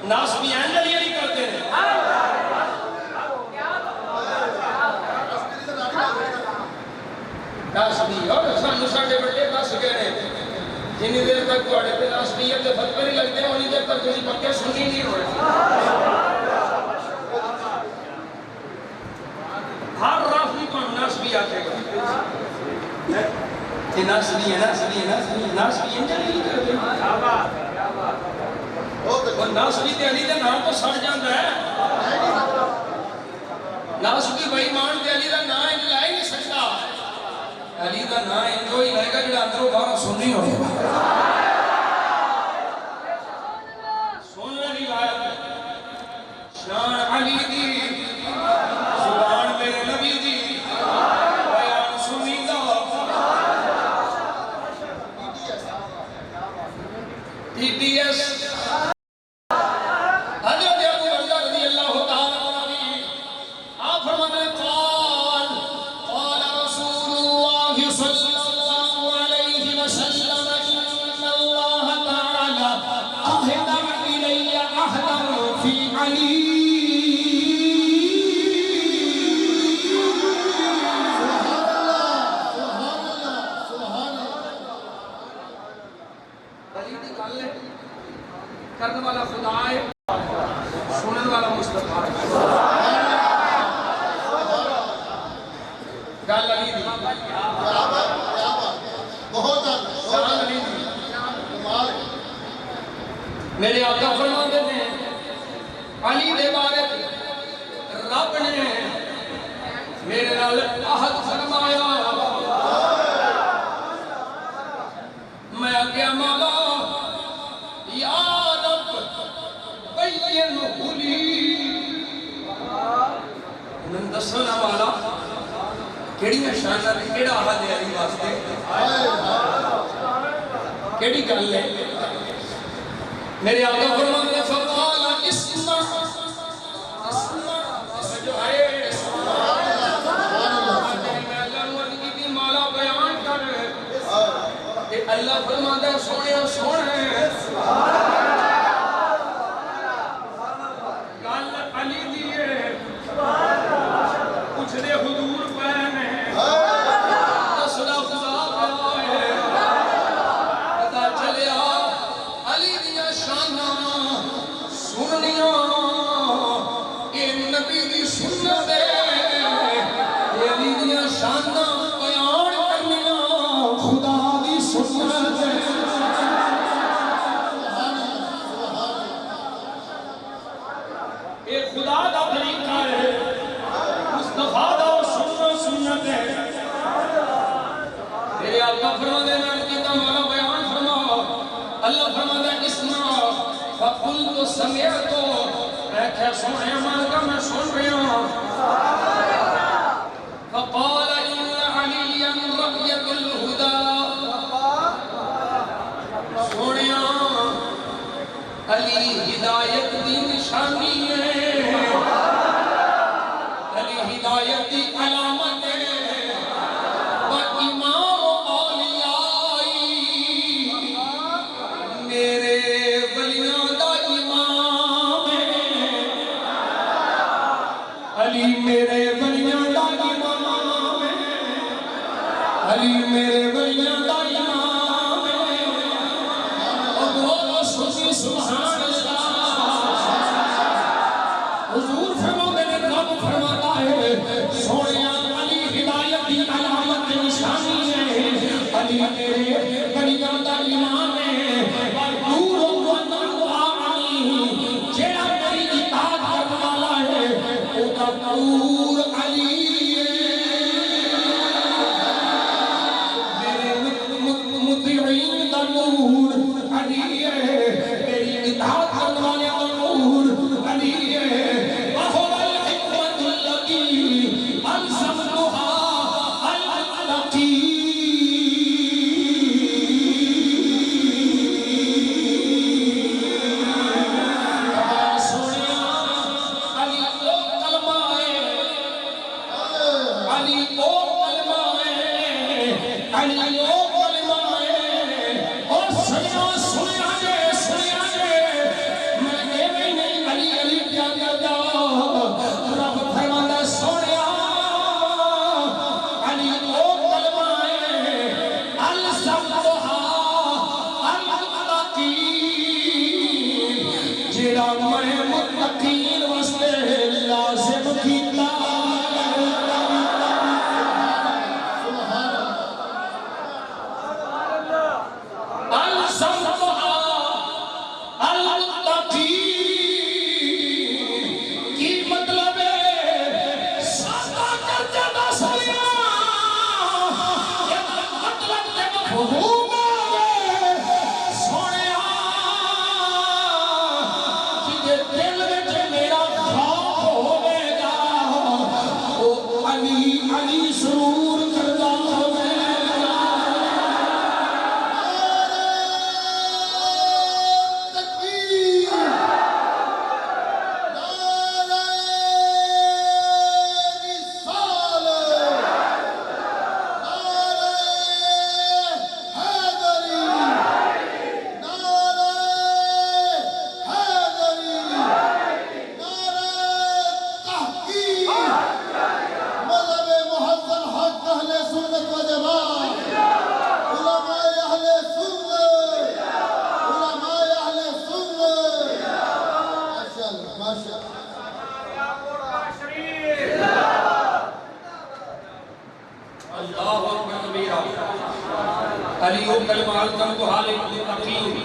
Speaker 1: ناسبی اینجلی نہیں کرتے ہیں ناسبی اور سانو ساڑھے بڑے دس گئے جنہی دیر تک کوڑے پہ ناسبیت کے فتوے نہیں لگتے ہیں انہی دیر تک کسی پکے سنی نہیں ہوئے ہر رافی کو ناسبی آتے گا کہ ناسبی ہے ناسبی ہے ناسبی ہے ناسبی اینجلی نہیں کرتے ہیں اور ناسبی تے علی دے نام تو سڑ جاندہ ہے ناسبی بھائی مان تے علی دا نام ان لائے نہیں سکتا علی دا نام ان جو ہی لائے گا جڑا اندروں باہر سننی ہوئے سننے نہیں لائے شان علی دی زبان میرے نبی دی بیان سنی دا ٹی ٹی ایس قال رسول الله صلى الله عليه وسلم کرنے والا خدا ہے، سنن والا مصطفیٰ ہے۔ گل علی دی،
Speaker 2: کیا بات بہت
Speaker 1: شان علی دی۔
Speaker 2: کمال
Speaker 1: میرے آقا فرماتے ہیں علی دے بارے رب نے میرے نال عہد فرمایا، میں کیا مولا یا رب بین لی، انہوں دسنا والا کیڑی شانہ نے کیڑا عہد ہے علی واسطے، کیڑی گل ہے۔ میرے آقا فرماتے ہیں فقال اسمع جو ہے مالا بیان کر، اللہ فرماتا ہے سونے سونے گل علی دیئے کچھ دے حضور پہنے دسنا خدا پہنے پتا چلیا علی دیا شانہ سننیاں اے نبی دی سنت ہے، علی دیا شانہ بیان کرنیاں خدا دی سنت ہے۔ اے خدا دا طریقہ ہے، مصطفیٰ دا سنت ہے۔ میرے آقا فرماتے ہیں میں کہتا ہمارا بیان فرما، اللہ فرماتا ہے اسمع فقلت سمعت، میں کہا سنے مان کا میں سن رہا ہوں۔ فقال ان علیا رأیت الہدى، سنیا علی ہدایت دی نشانی ہے، علی ہدایت دی علامت ہے، وَإِمَامُ اولیائی، میرے ولیاں دا امام ہے، علی میرے ولیاں دا امام ہے، علی میرے ولیاں دا امام ہے۔ اور بولو سنی سبحان اللہ، حضور فرماتے ہیں رب فرماتا ہے سونیا علی ہدایت دی علامت نشانی ہے، علی میرے ولیاں دا امام ہے، نور و نور علی، جیڑا میری اطاعت کرنے والا ہے او دا نور علی ہے، میرے مطیعین دا نور علی ہے، میری اطاعت کرنے والے دا نور علی ہے۔ وَهُوَ الْحِكْمَةُ الَّتِي أَلْزَمْتُهَا الْمُتَّقِينَ، علی وہ کلمات کم کو حال متقین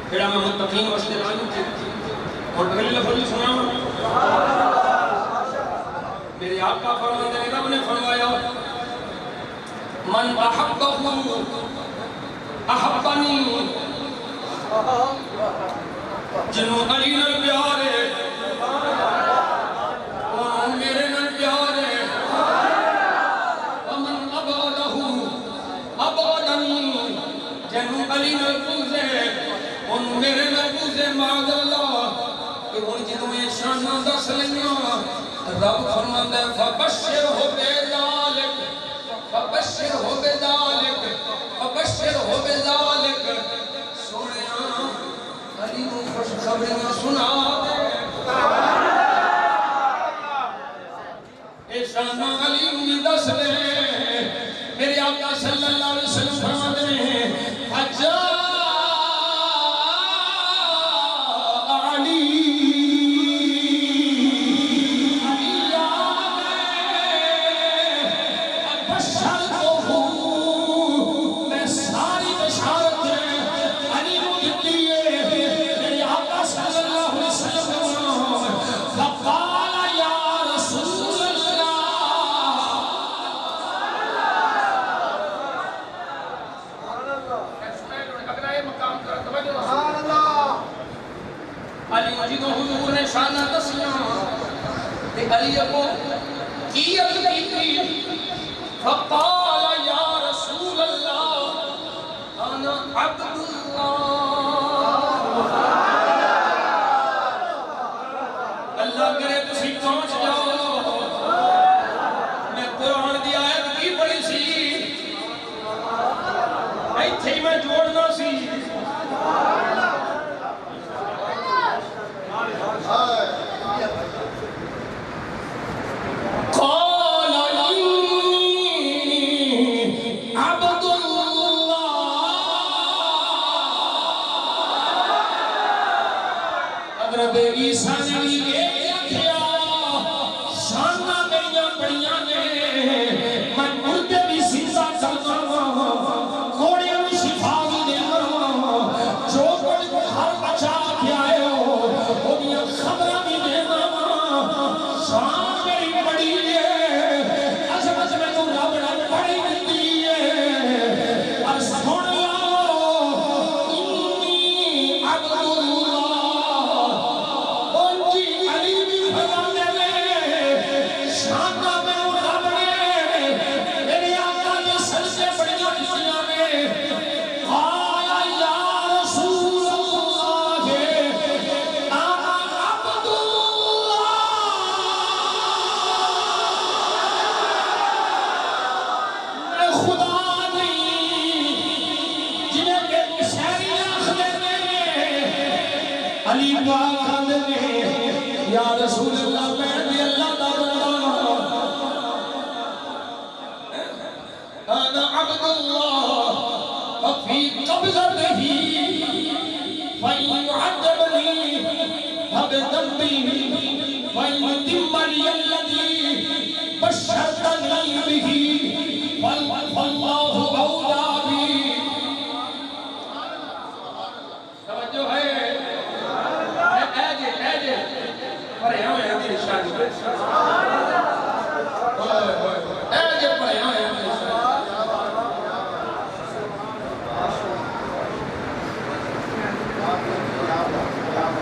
Speaker 1: پھر میں متقین واسطے لانوں تھی اور اگلی لفظ سنا میرے آقا فرماتے ہیں رب نے فرمایا من احبہ احبنی جنہوں علی نال پیار ہے انہوں میرے نال پیار ہے ومن ابغضہ ابغضنی جنہوں علی نال بغض ہے انہوں میرے نال بغض ہے معاذ اللہ کہ ان جنہوں یہ شانہ دس لیاں رب فرماتا ہے فبشرہ بذالک فبشرہ بذالک فبشرہ بذالک سنیا علی کو خوشخبریاں سنا دے اے شانہ علی انہی دس دے میرے آقا صلی اللہ علیہ وسلم فرماتے ہیں حجا حضور نے شانہ دسیاں تے علی ابو کی علی کی فقال یا رسول اللہ انا عبد اللہ کرے تسی پہنچ جاؤ میں قرآن دی آیت کی پڑھی سی ایتھے میں جوڑنا سی قال إني عبد الله حضرت عیسیٰ نے یہ کیا شانہ میاں بڑیاں نے میں مردے بھی زندہ کرنا کوڑے بھی شفا بھی دینا جو کچھ ہر بچا کے آئے ہو وہ بھی خبریں بھی دینا شان میری بڑی ہے عظمت میں تو رب نے بڑی ملتی ہے اور سن لو انی عبد اللہ اور جی علی بھی فرماتے ہیں شانہ میں رب نے میرے آقا نے سر سے بڑیاں کیوں نے قال یا رسول اللہ انا عبد خدا نہیں جنہیں کہ شہری آخر میں علی پاک آدھے میں یا رسول اللہ میں بھی اللہ دا بندہ انا عبد اللہ وفی قبضتہ فإن يعذبني فبذنبي وإن يتم لي الذي بشرتني به فاللہ اولا بھی توجہ ہے اے جے پڑھے ہوئے ہیں دل شاہد اے جے پڑھے ہوئے ہیں دل شاہد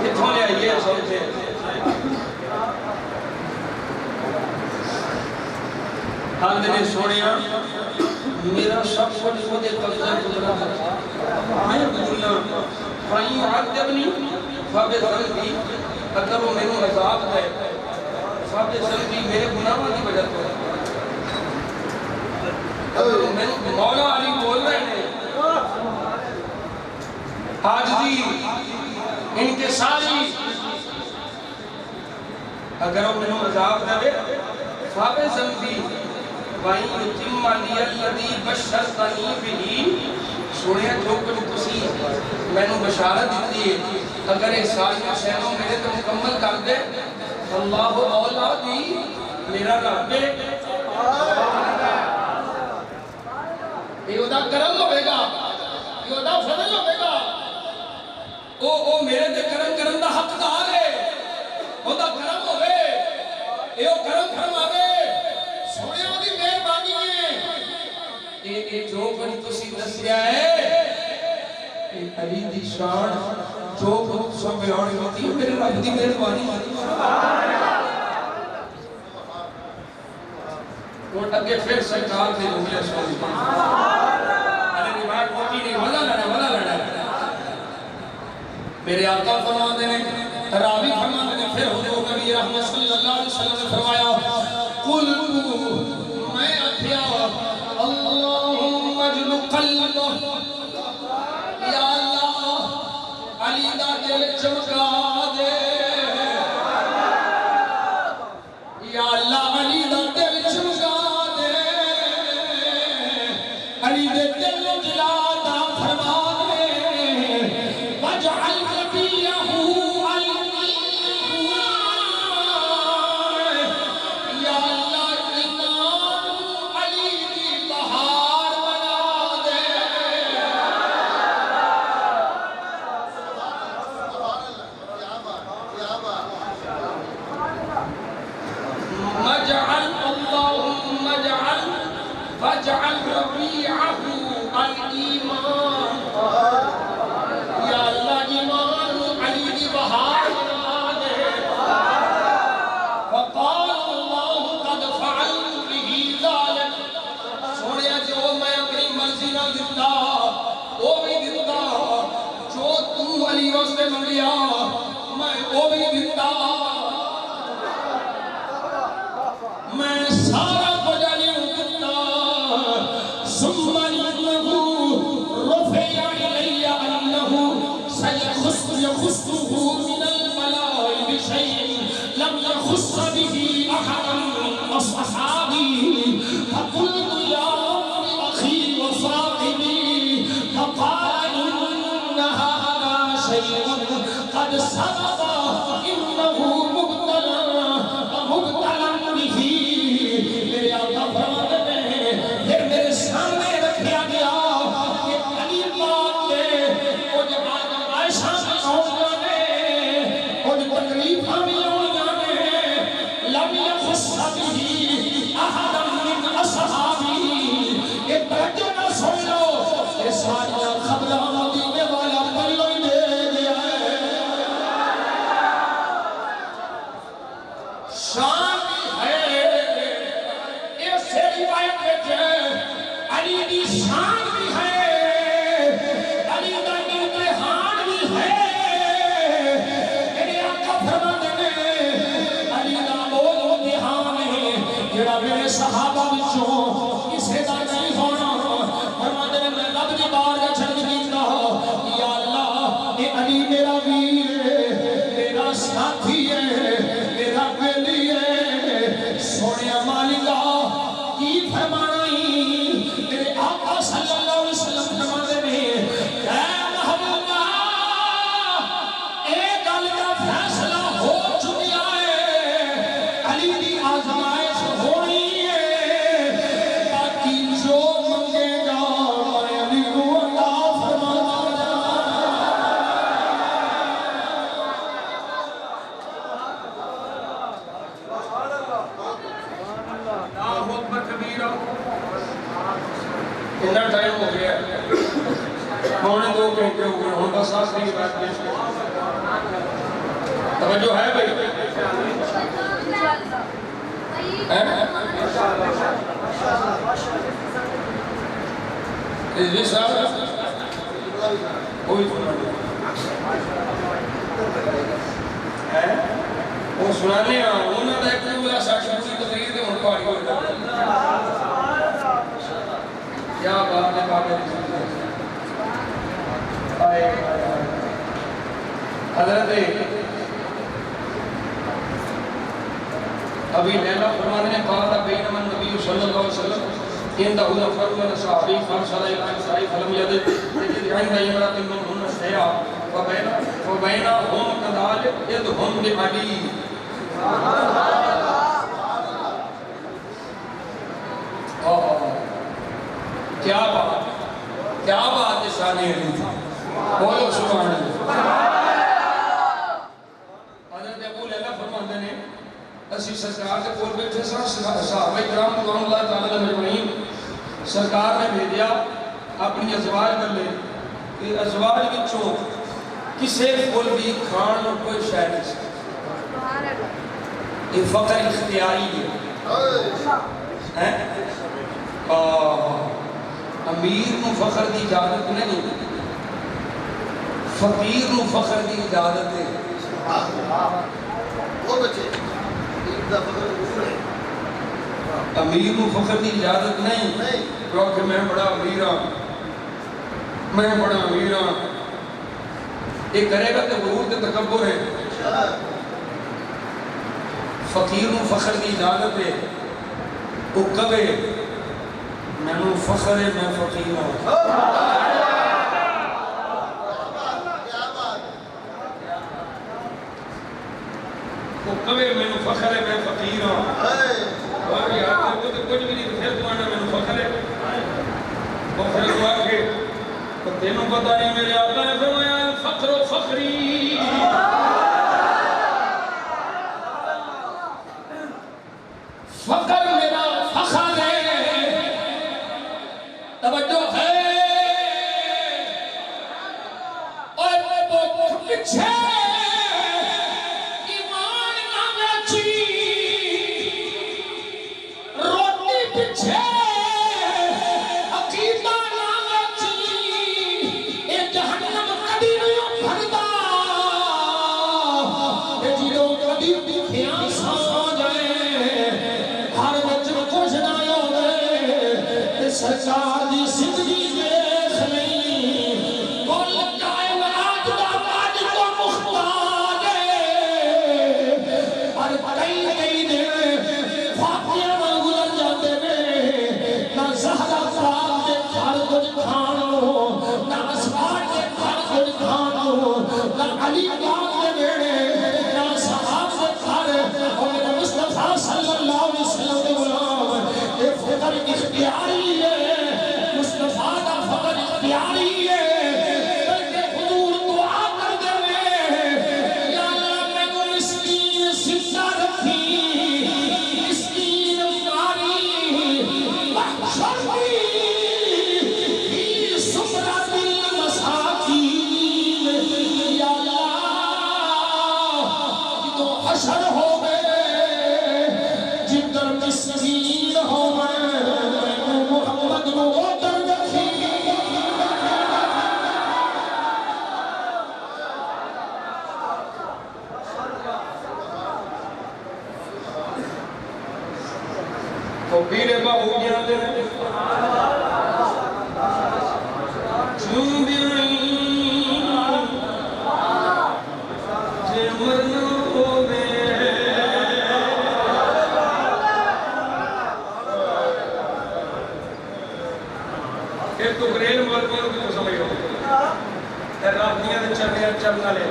Speaker 1: اتھوں لے آئیے سوچے آندھ نے سوڑیاں میرا سب کچھ خود قبضہ گزرا میں گزرنا فَإِنْ يُعَذِّبْنِي فَبِذَنبِي اگر وہ میرے عذاب ہے فَبِذَنبِي میرے گناہوں کی وجہ سے اگر وہ میرے مولا علی بول رہے ہیں عاجزی انکساری اگر وہ میرے عذاب دے فَبِذَنبِي وَإِنْ يُتِمَّ لِيَ الَّذِي بَشَّرْتَنِي بِهِ سنیا جو کچھ تسی میں نے بشارت دیتی ہے اگر یہ ساری شہروں میرے تو مکمل کر دے اللہ اولا دی میرا رب ہے یہ دا کرم ہوئے گا یہ دا فضل ہوئے گا او میرے دے کرم کرم دا حق دار ہے او دا کرم ہوئے اے او کرم فرماوے سونے دی مہربانی ہے اے جو بڑی تسی دسیا ہے اے علی دی شان جو کچھ سب بیان ہوتی ہے میرے رب دی مہربانی اور اگے پھر سرکار نے انگلیاں سونی ارے روایت ہوتی نہیں ولا لڑا میرے آقا فرماتے ہیں راوی فرماتے ہیں پھر حضور نبی رحمت صلی اللہ علیہ وسلم نے فرمایا قل میں اتھیا اللہم اجل قلب یا اللہ علی دا دل چمکا دے یا اللہ علی دا دل چمکا دے علی دے دل جلا دا فرما دے وجعل فاجعل ربيعه الإيمان يا الله إيمان علي دي بهار وقال الله قد فعلت به ذلك سونیا جو میں اپنی مرضی نہ دیتا وہ بھی دیتا جو تو علی واسطے منگیا میں وہ بھی دیتا میں سارا ثم إنه رفع إلي أنه سيخصه من البلاء بشيء لم يخص به أحدا من أصحابي فقلت يا رب أخي وصاحبي فقال إن هذا شيء قد سبق إنه مبتلى به میرے آقا فرماتے ہیں پھر میرے سامنے رکھیا گیا کہ علی پاک نے وہ جب آدم عائشہ سے آؤں نے وہ جب تکلیفہ بھی آؤں نے لم يخص به احدا من اصحابی یہ توجہ نہ سن لو یہ سارا خبرہ مدینے والا پلو ہی دے دیا ہے شان علی دی شان بھی ہے علی دا امتحان بھی ہے میرے آقا فرماتے ہیں علی دا وہ امتحان ہے جڑا میرے صحابہ وچوں کسے دا نہیں ہونا فرماتے ہیں میں رب دی بارگاہ چل کیتا یا اللہ اے علی میرا ویر ہے میرا ساتھی ہے میرا بیلی ہے سونیا مالکا کی فرمانا میرے آقا صلی اللہ علیہ وسلم فرماتے ہیں اے محبوبہ ایک گل کا فیصلہ ہو چکیا ہے علی دی آزمائش ہونی ہے باقی جو منگے گا میں علی کو عطا فرماتا اللہ اکبر کبیرہ اتنا ٹائم ہو گیا پونے 2 گھنٹے ہو گئے ہوں بس آخری کی بات پیش توجہ ہے بھائی رضوی صاحب کوئی وہ سنانے انہوں نے ایک پورا ساکشی پوری تقریر کے منپاڑی ہو کیا بات ہے بابے حضرت ابھی لیلہ فرمانے نے قال بینما النبی صلی اللہ علیہ وسلم عند نفر من صحابی فارسل الى النساء فلم يجد عند امرأة منهن شيئا وبينهم كذلك اذ هم بعلي کیا بات کیا بات ہے شان علی تھی بولو سبحان اللہ حضرت ابو لیلہ فرماتے ہیں اسی سرکار کے کول بیٹھے سن صحابہ کرام رضوان اللہ تعالی علیہ مجمعین سرکار نے بھیجا اپنی ازواج گلے کہ ازواج وچوں کسے کول بھی کھان اور کوئی شے نہیں یہ فقر اختیاری ہے امیر نو فخر دی اجازت نہیں فقیر نو فخر دی اجازت ہے
Speaker 2: وہ بچے ایک دفعہ ضرور ہے
Speaker 1: امیر نو فخر دی اجازت نہیں کیونکہ میں بڑا امیر ہاں میں بڑا امیر ہاں یہ کرے گا تو غرور تے تکبر ہے فقیر نو فخر دی اجازت ہے وہ کبے میں نو فخر ہے میں فقیر ہوں وہ کبے میں نو فخر ہے میں فقیر ہوں اور یار وہ تو کچھ بھی نہیں پھر تو آنا میں نو فخر ہے وہ پھر تو آگے تو تینوں پتہ نہیں میرے آقا نے فرمایا فخر و فخری فخر میرا فخر ہے توجہ ہے اور پیچھے ایمان نہ بیچی روٹی پیچھے عقیدہ نہ بیچی اے جہنم کبھی نہیں بھردا اے جیدوں کبھی دکھیاں سا سرکار دی زندگی دیکھ نہیں کل کائنات دا مالک کو مختار ہے پر کئی دن فاتحہ میں گزر جاتے ہیں نہ زہرا پاک دے گھر کچھ کھانو نہ اسواد دے گھر کچھ کھانو نہ علی پاک دے بیڑے نہ صحاب دے گھر اور میرے مصطفیٰ صلی اللہ علیہ وسلم دے غلام یہ فقر اختیاری ہے مصطفیٰ کا فقر اختیاری ہے بلکہ حضور دعا کر دے یا اللہ میں کو مسکین سزا رکھی مسکین ماری محشر کی سمرت المساکین یا اللہ تو حشر ہو گئے جدر مسکین ہو گئے محمد نو اوتر رکھی تو پیرے باہو گیا دے چون بیرین جے مرنا ہوئے ایک تو گریل مولکوں کی تو سمجھ ہو رابطیاں دے چلنا لے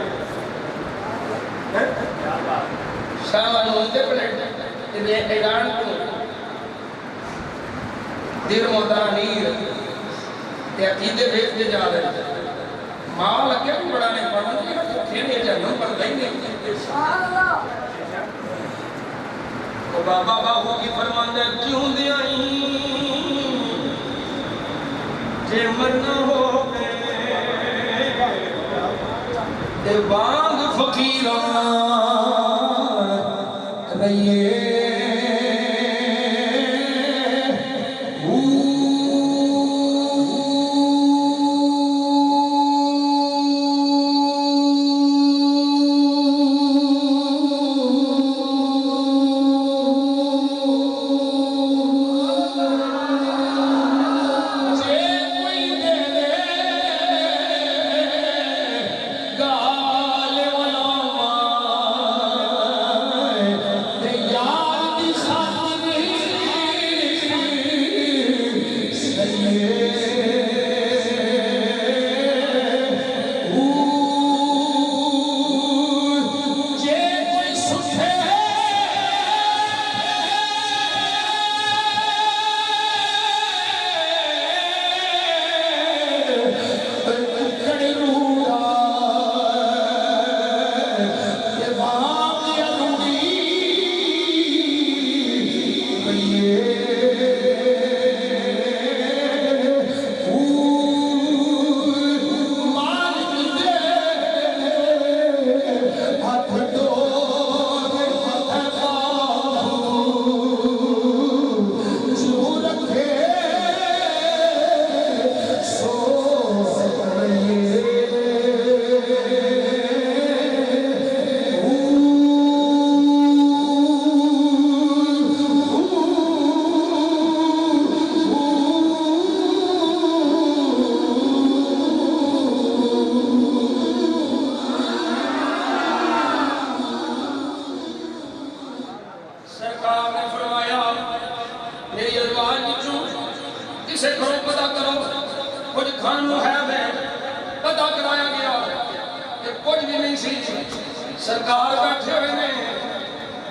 Speaker 1: شاہوان ہوندے پلیٹ یہ اعلان کو دیر مدانیر یہ عقیدے بھیج دے جا رہے مال کیا بڑا نہیں پڑھوں گی کھینے جانوں پر دائی نہیں تو بابا باہو کی فرمان دے کیوں دے آئیں جے مرنا ہو گئے دے بانگ فقیران رہیے گال والا ماں کرایا گیا کہ کچھ بھی نہیں سی سرکار بیٹھے ہوئے نے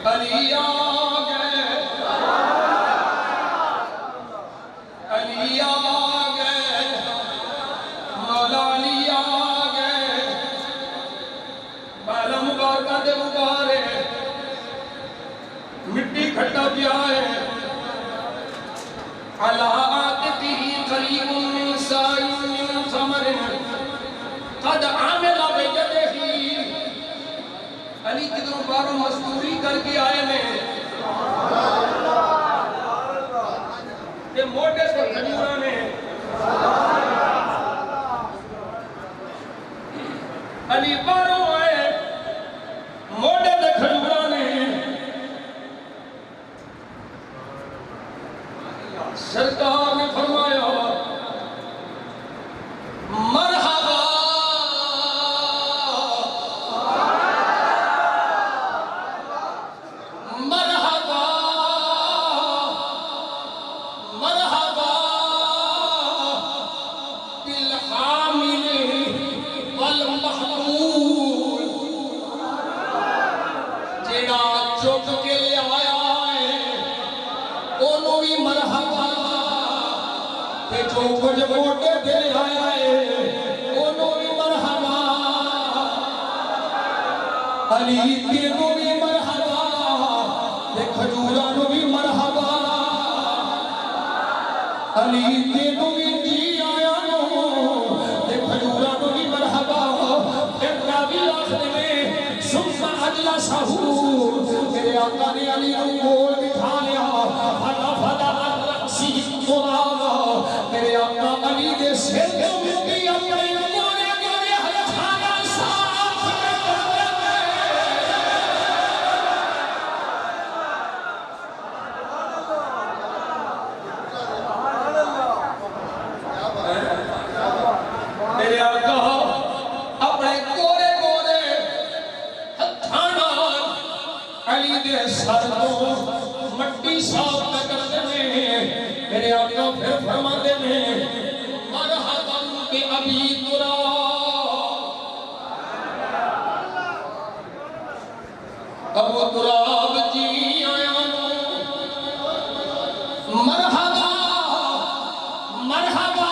Speaker 1: علی آ گئے علی آ گئے مولا علی آ گئے بالا مبارکہ دے مبارے مٹی کھٹا پیا ہے علی آتقہ قریب من سائی من ثمر قد عامل بجدہ علی کدھروں باروں مزدوری کر کے آئے نے تے موٹے سے کھجورہ نے علی باروں آئے موٹے سے کھجورہ نے سرکار نے فرمایا مرحبا مرحبا مرحبا بالحامل والمحمول جیڑا چک کے لے آیا ہے انہوں بھی مرحبا تے جو کچھ موٹے دل آیا ہے انہوں بھی مرحبا علی تینوں بھی مرحبا تے کھجورانوں بھی مرحبا علی تینوں بھی جی آیا نو تے کھجورانوں بھی مرحبا پھر راوی آخر میں ثم اجلسہ میرے آقا نے علی کو گول بٹھا لیا فدا فدا رأسی التراب میرے آقا علی دے سر کو مٹی اپنے گورے گورے ہتھانا صاف میرے آقا اپنے گورے گورے ہتھانا علی دے سر کو مٹی صاف کرتے ہیں میرے آقا پھر فرماتے ہیں مرحبا کہ ابھی ابو تراب جی آیا مرحبا مرحبا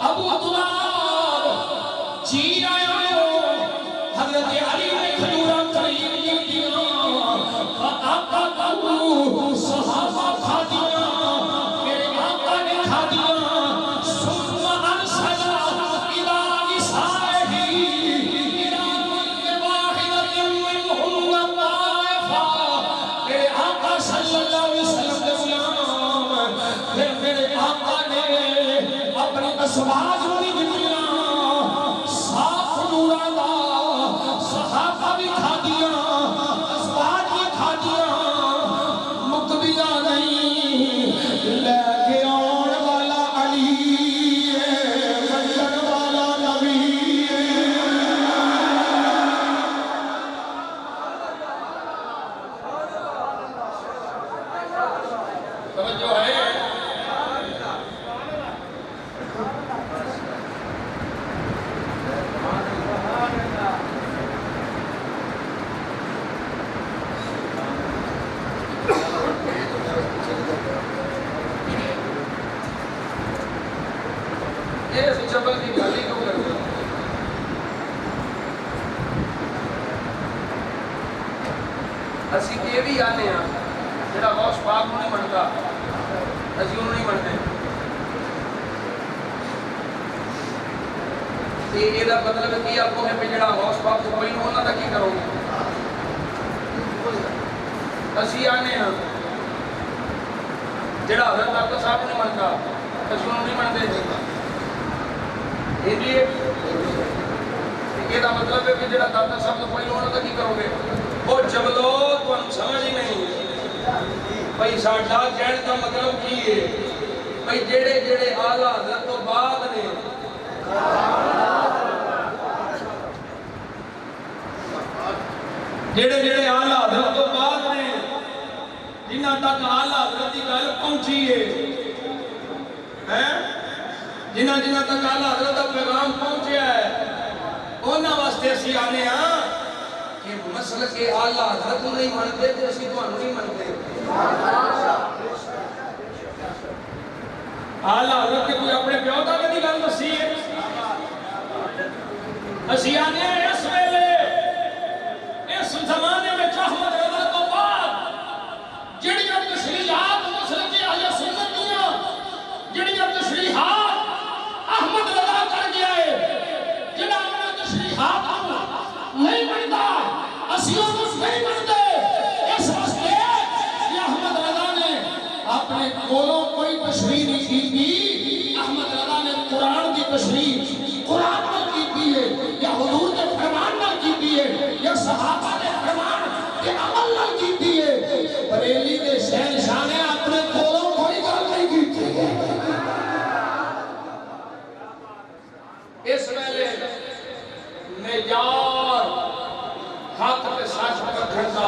Speaker 1: ابو تراب جی آیا حضرت علی نے کھجورہ قریب کی دیا آقا کو صحابہ کھا دیا میرے آقا نے کھا دیا ثم ارسل الى نسائه الى كل واحدة منهن طائفة میرے آقا صلی اللہ علیہ وسلم کے غلام پھر میرے آقا نے اپنی ازواج نہیں دیا صاف نورا دا صحابہ بھی کھا دیا ازواج بھی کھا دیا مقبلہ نہیں لے کے آن والا علی بچن والا نبی توجہ ہے یہ چبل کی گالی کیوں کرتے ہیں اسی یہ بھی آنے ہیں جڑا غوث پاک نہیں منتا اسی انہوں نہیں منتے یہ دا مطلب ہے کہ آپ کو کہ جڑا غوث پاک کو کوئی ہونا تھا کی کرو گے اسی آنے ہیں جڑا حضرت ڈاکٹر صاحب نہیں منتا اسی انہوں نہیں منتے یہ دا مطلب ہے کہ جڑا داتا صاحب تو کوئی ہونا تھا کی کرو گے وہ جبلو تو ہم سمجھ ہی نہیں بھئی ساڑھا کہنے کا مطلب کی ہے بھئی جڑے جڑے آلہ حضرت تو بعد نے جڑے جڑے آلہ حضرت تو بعد نے جنہ تک آلہ حضرت کی گل پہنچی ہے جنہ جنہ تک آلہ حضرت کا پیغام پہنچے واسطے اسی آنے ہاں کہ مسلک اعلیٰ حضرت نہیں منتے تے اسی تو نہیں منتے اعلیٰ حضرت کے کوئی اپنے پیو دا نہیں گل دسی ہے اسی آنے ہیں اس ویلے اس زمانے میں احمد رضا تو بعد جڑیاں تشریحات مسلک اہل سنت دیاں جڑیاں تشریحات احمد رضا کر گیا ہے جڑا اپنا تشریحات نہیں بنتا اسیوں کو نہیں بنتے اس واسطے کہ احمد رضا نے اپنے کولوں کوئی تشریح نہیں کی احمد رضا نے قرآن کی تشریح قرآن پر کی ہے یا حضور کے فرمان پر کی ہے یا صحابہ کے فرمان کے عمل پر کی ہے بریلی کے شہنشاہ نے اپنے کولوں کوئی گل نہیں کی ہے اس ویلے معیار حق پہ سچ پرکھن دا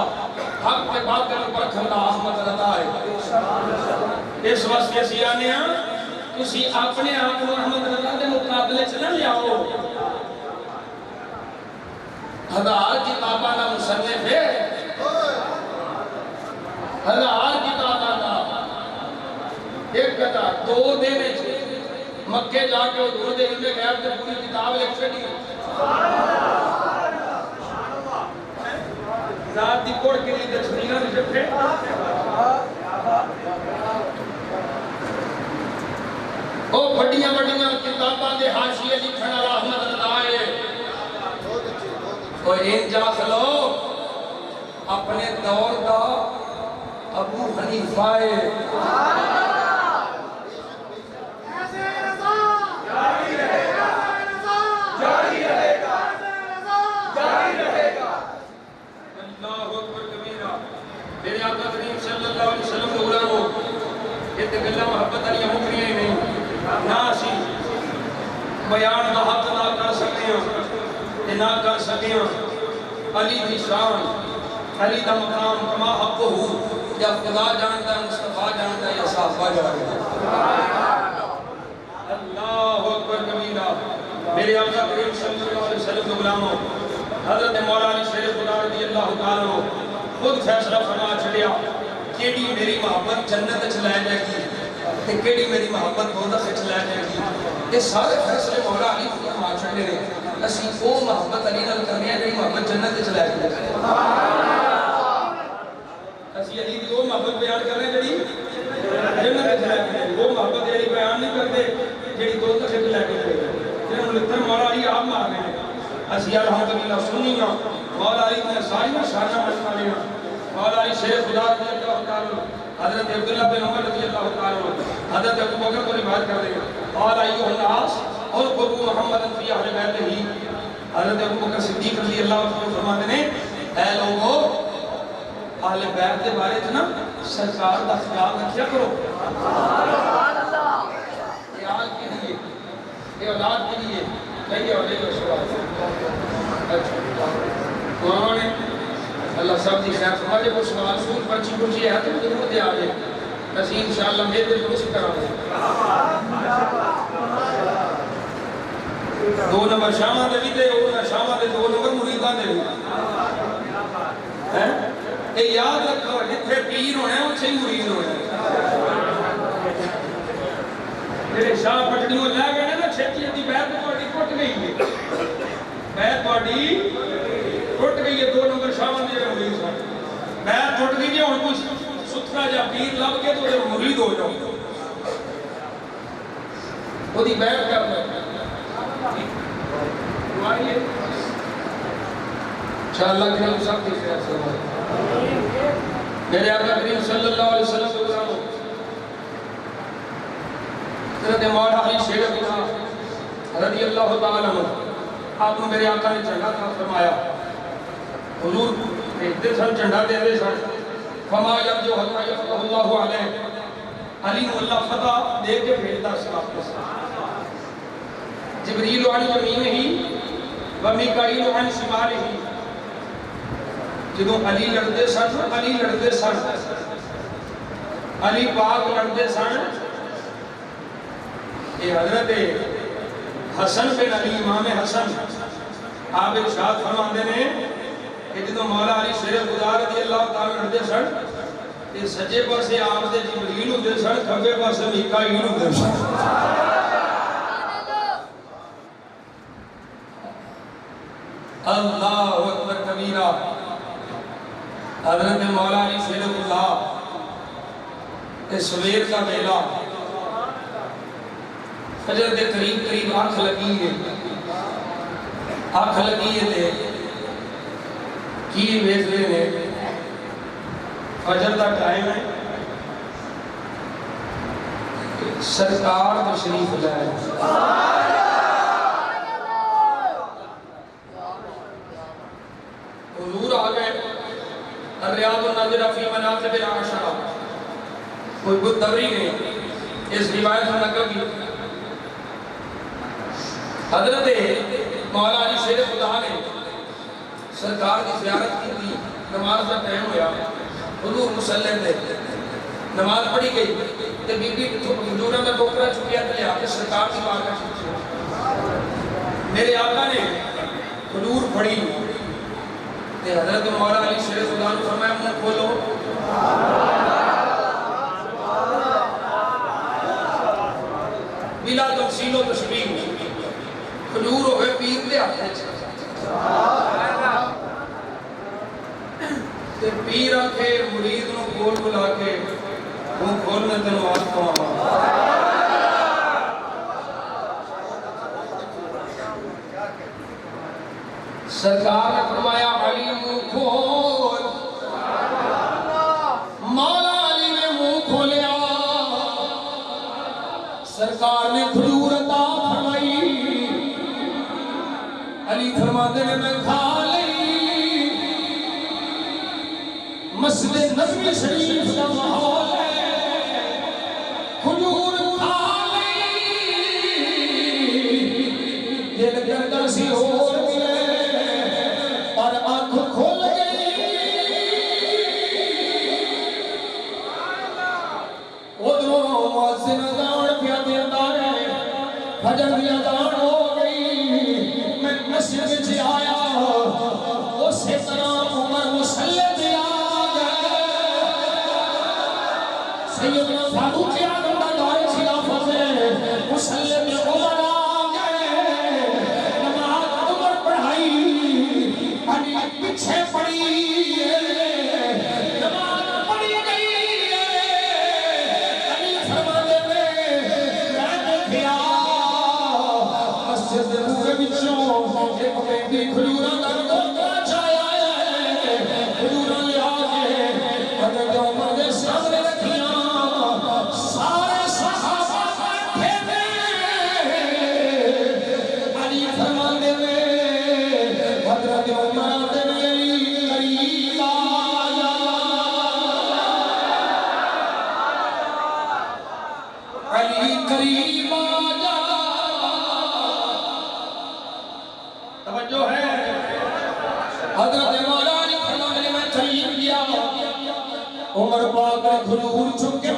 Speaker 1: حق پہ باطل پرکھن دا احمد رضا ہے اس واسطے اسی آنے ہاں تسی اپنے آپ کو احمد رضا دے مقابلے چ نہ لیاؤ ہزار کتاباں دا مصنف ہے ہزار کتاباں دا ایک کتا 2 دن مکے جا کے حضور دے علم غیب تے پوری کتاب لکھ چھڈی ذات دی کوڑ کے لیے تشریحاں لکھے او بڑیاں بڑیاں کتاباں دے حاشیے لکھن والا احمد رضا ہے او ایک جا کھلو اپنے دور دا ابو حنیفہ ہے میرے آقا کریم صلی اللہ علیہ وسلم نے غلاموں یہ تے گلاں محبت علی مکریاں ہی نہیں نہ اسی بیان دا حق نہ کر سکتے ہیں تے نہ کر سکے ہیں علی دی شان علی دا مقام کما حق ہو یا خدا جانتا ہے مصطفیٰ جانتا ہے یا صحابہ جانتا ہے اللہ اکبر کبیرہ میرے آقا کریم صلی اللہ علیہ وسلم نے غلاموں حضرت مولا علی شیر خدا رضی اللہ تعالیٰ خود فیصلہ فرما چھڑیا کیڑی میری محبت جنت وچ لے جائے گی تے کیڑی میری محبت دوزخ وچ لے جائے گی یہ سارے فیصلے مولا علی فرما چھڑے نے اسی او محبت علی نال کرنی ہے جڑی محبت جنت وچ لے جائے اسی علی دی او محبت بیان کر رہے ہیں جڑی جنت وچ لے جائے وہ محبت جڑی بیان نہیں کرتے جڑی دوزخ وچ لے جائے جنہوں نے مولا علی آپ مار رہے ہیں اسی الحمدللہ سنیاں مولا علی نے ساری شانہ مشنا لیا مولا علی شیر خدا رضی اللہ تعالیٰ حضرت عبداللہ بن عمر رضی اللہ تعالیٰ حضرت ابو بکر کو روایت کر رہے ہیں مولا ایوہ الناس اور قربو محمد فی اہل بیت ہی حضرت ابو بکر صدیق رضی اللہ تعالیٰ فرماتے ہیں اے لوگو اہل بیت کے بارے جنا سرکار دا خیال رکھیا کرو خیال کے لیے یہ اولاد کے لیے کئی علیہ وسلم کون ہے اللہ سب دی خیر فرمائے کو سوال سن پرچی پرچی ہے تو ضرور دے آجے اسی انشاءاللہ میرے دل کو سکر آنے 2 نمبر شامہ دے بھی دے شامہ دے 2 نمبر مریدان دے بھی اے یاد رکھو جتھے پیر ہونے ہیں اچھے ہی مرید ہونے ہیں جیسے شاہ پٹڑیوں لے گئے نا چھتی دی بیت پاڑی ٹوٹ گئی ہے بیت پاڑی ٹوٹ گئی ہے 2 نمبر شاہ دے مرید ہیں بیت ٹوٹ گئی ہے اور کچھ ستھرا جا پیر لب کے تو مرید ہو جاؤ وہ دی بیت کر رہے دعائیے انشاءاللہ کہ ہم سب کی خیر سے میرے آقا کریم صلی اللہ علیہ وسلم کو بلانو حضرت مولا علی شیر خدا رضی اللہ تعالیٰ عنہ آپ نے میرے آقا نے جھنڈا تھا فرمایا حضور دیکھتے سن جھنڈا دے دے سن فرمایا جو حضرت یفتح اللہ علیہ علی کو اللہ فتح دے کے بھیجتا اس واپس جبریل عن یمینہ و میکائیل عن شمالہ جدوں علی لڑتے سن علی پاک لڑتے سن یہ حضرت حسن بن علی امام حسن آپ ارشاد فرماتے ہیں کہ جدو مولا علی شیر خدا رضی اللہ تعالیٰ عنہ دے سن تے سجے پاسے آپ دے جبریل ہوندے سن کھبے پاسے میکائیل ہوندے سن اللہ اکبر کبیرہ حضرت مولا علی شیر خدا سویر کا ویلا فجر دے قریب آنکھ لگی ہے تے کی ویز رہے نے فجر دا ٹائم ہے سرکار تشریف لائے حضور آ گئے الریاض الناظرہ فی مناقب العشرہ کوئی بہت دوری نہیں اس روایت میں نقل کی حضرت مولا علی شیر خدا نے سرکار کی زیارت کی تھی نماز کا ٹائم ہوا حضور مسلح تھے نماز پڑھی گئی تو بی بی حضورہ میں بکرا چکیا تھے آکے سرکار کی بارگاہ شروع میرے آقا نے حضور پڑھی تو حضرت مولا علی شیر خدا نے فرمایا منہ کھولو بلا تفصیل و تشبیہ حضور ہوئے پیر دے آتے تے پیر آکے مرید نو کھول بلا کے وہ کھولنے تنو آت کو سرکار نے فرمایا علی منہ کھول مولا علی نے منہ کھولیا سرکار نے کھجور عطا فرمائی علی فرماتے نے میں کھا لئی مسجد نبوی شریف کا ماحول ہے کھجور کھا لئی دل کرتا سی اور ملے پر آنکھ کھول گئی ادھروں مؤذن اذان پیا دیتا ہے فجر کی اذان ہو گئی میں مسجد وچ آیا اسی طرح عمر مسلح تے آ گئے سیدنا فاروق اعظم دا دور خلافت ہے مسلح تے عمر آ گئے نماز عمر پڑھائی علی پیچھے پڑھی عمر پاک نے کھجور چک کے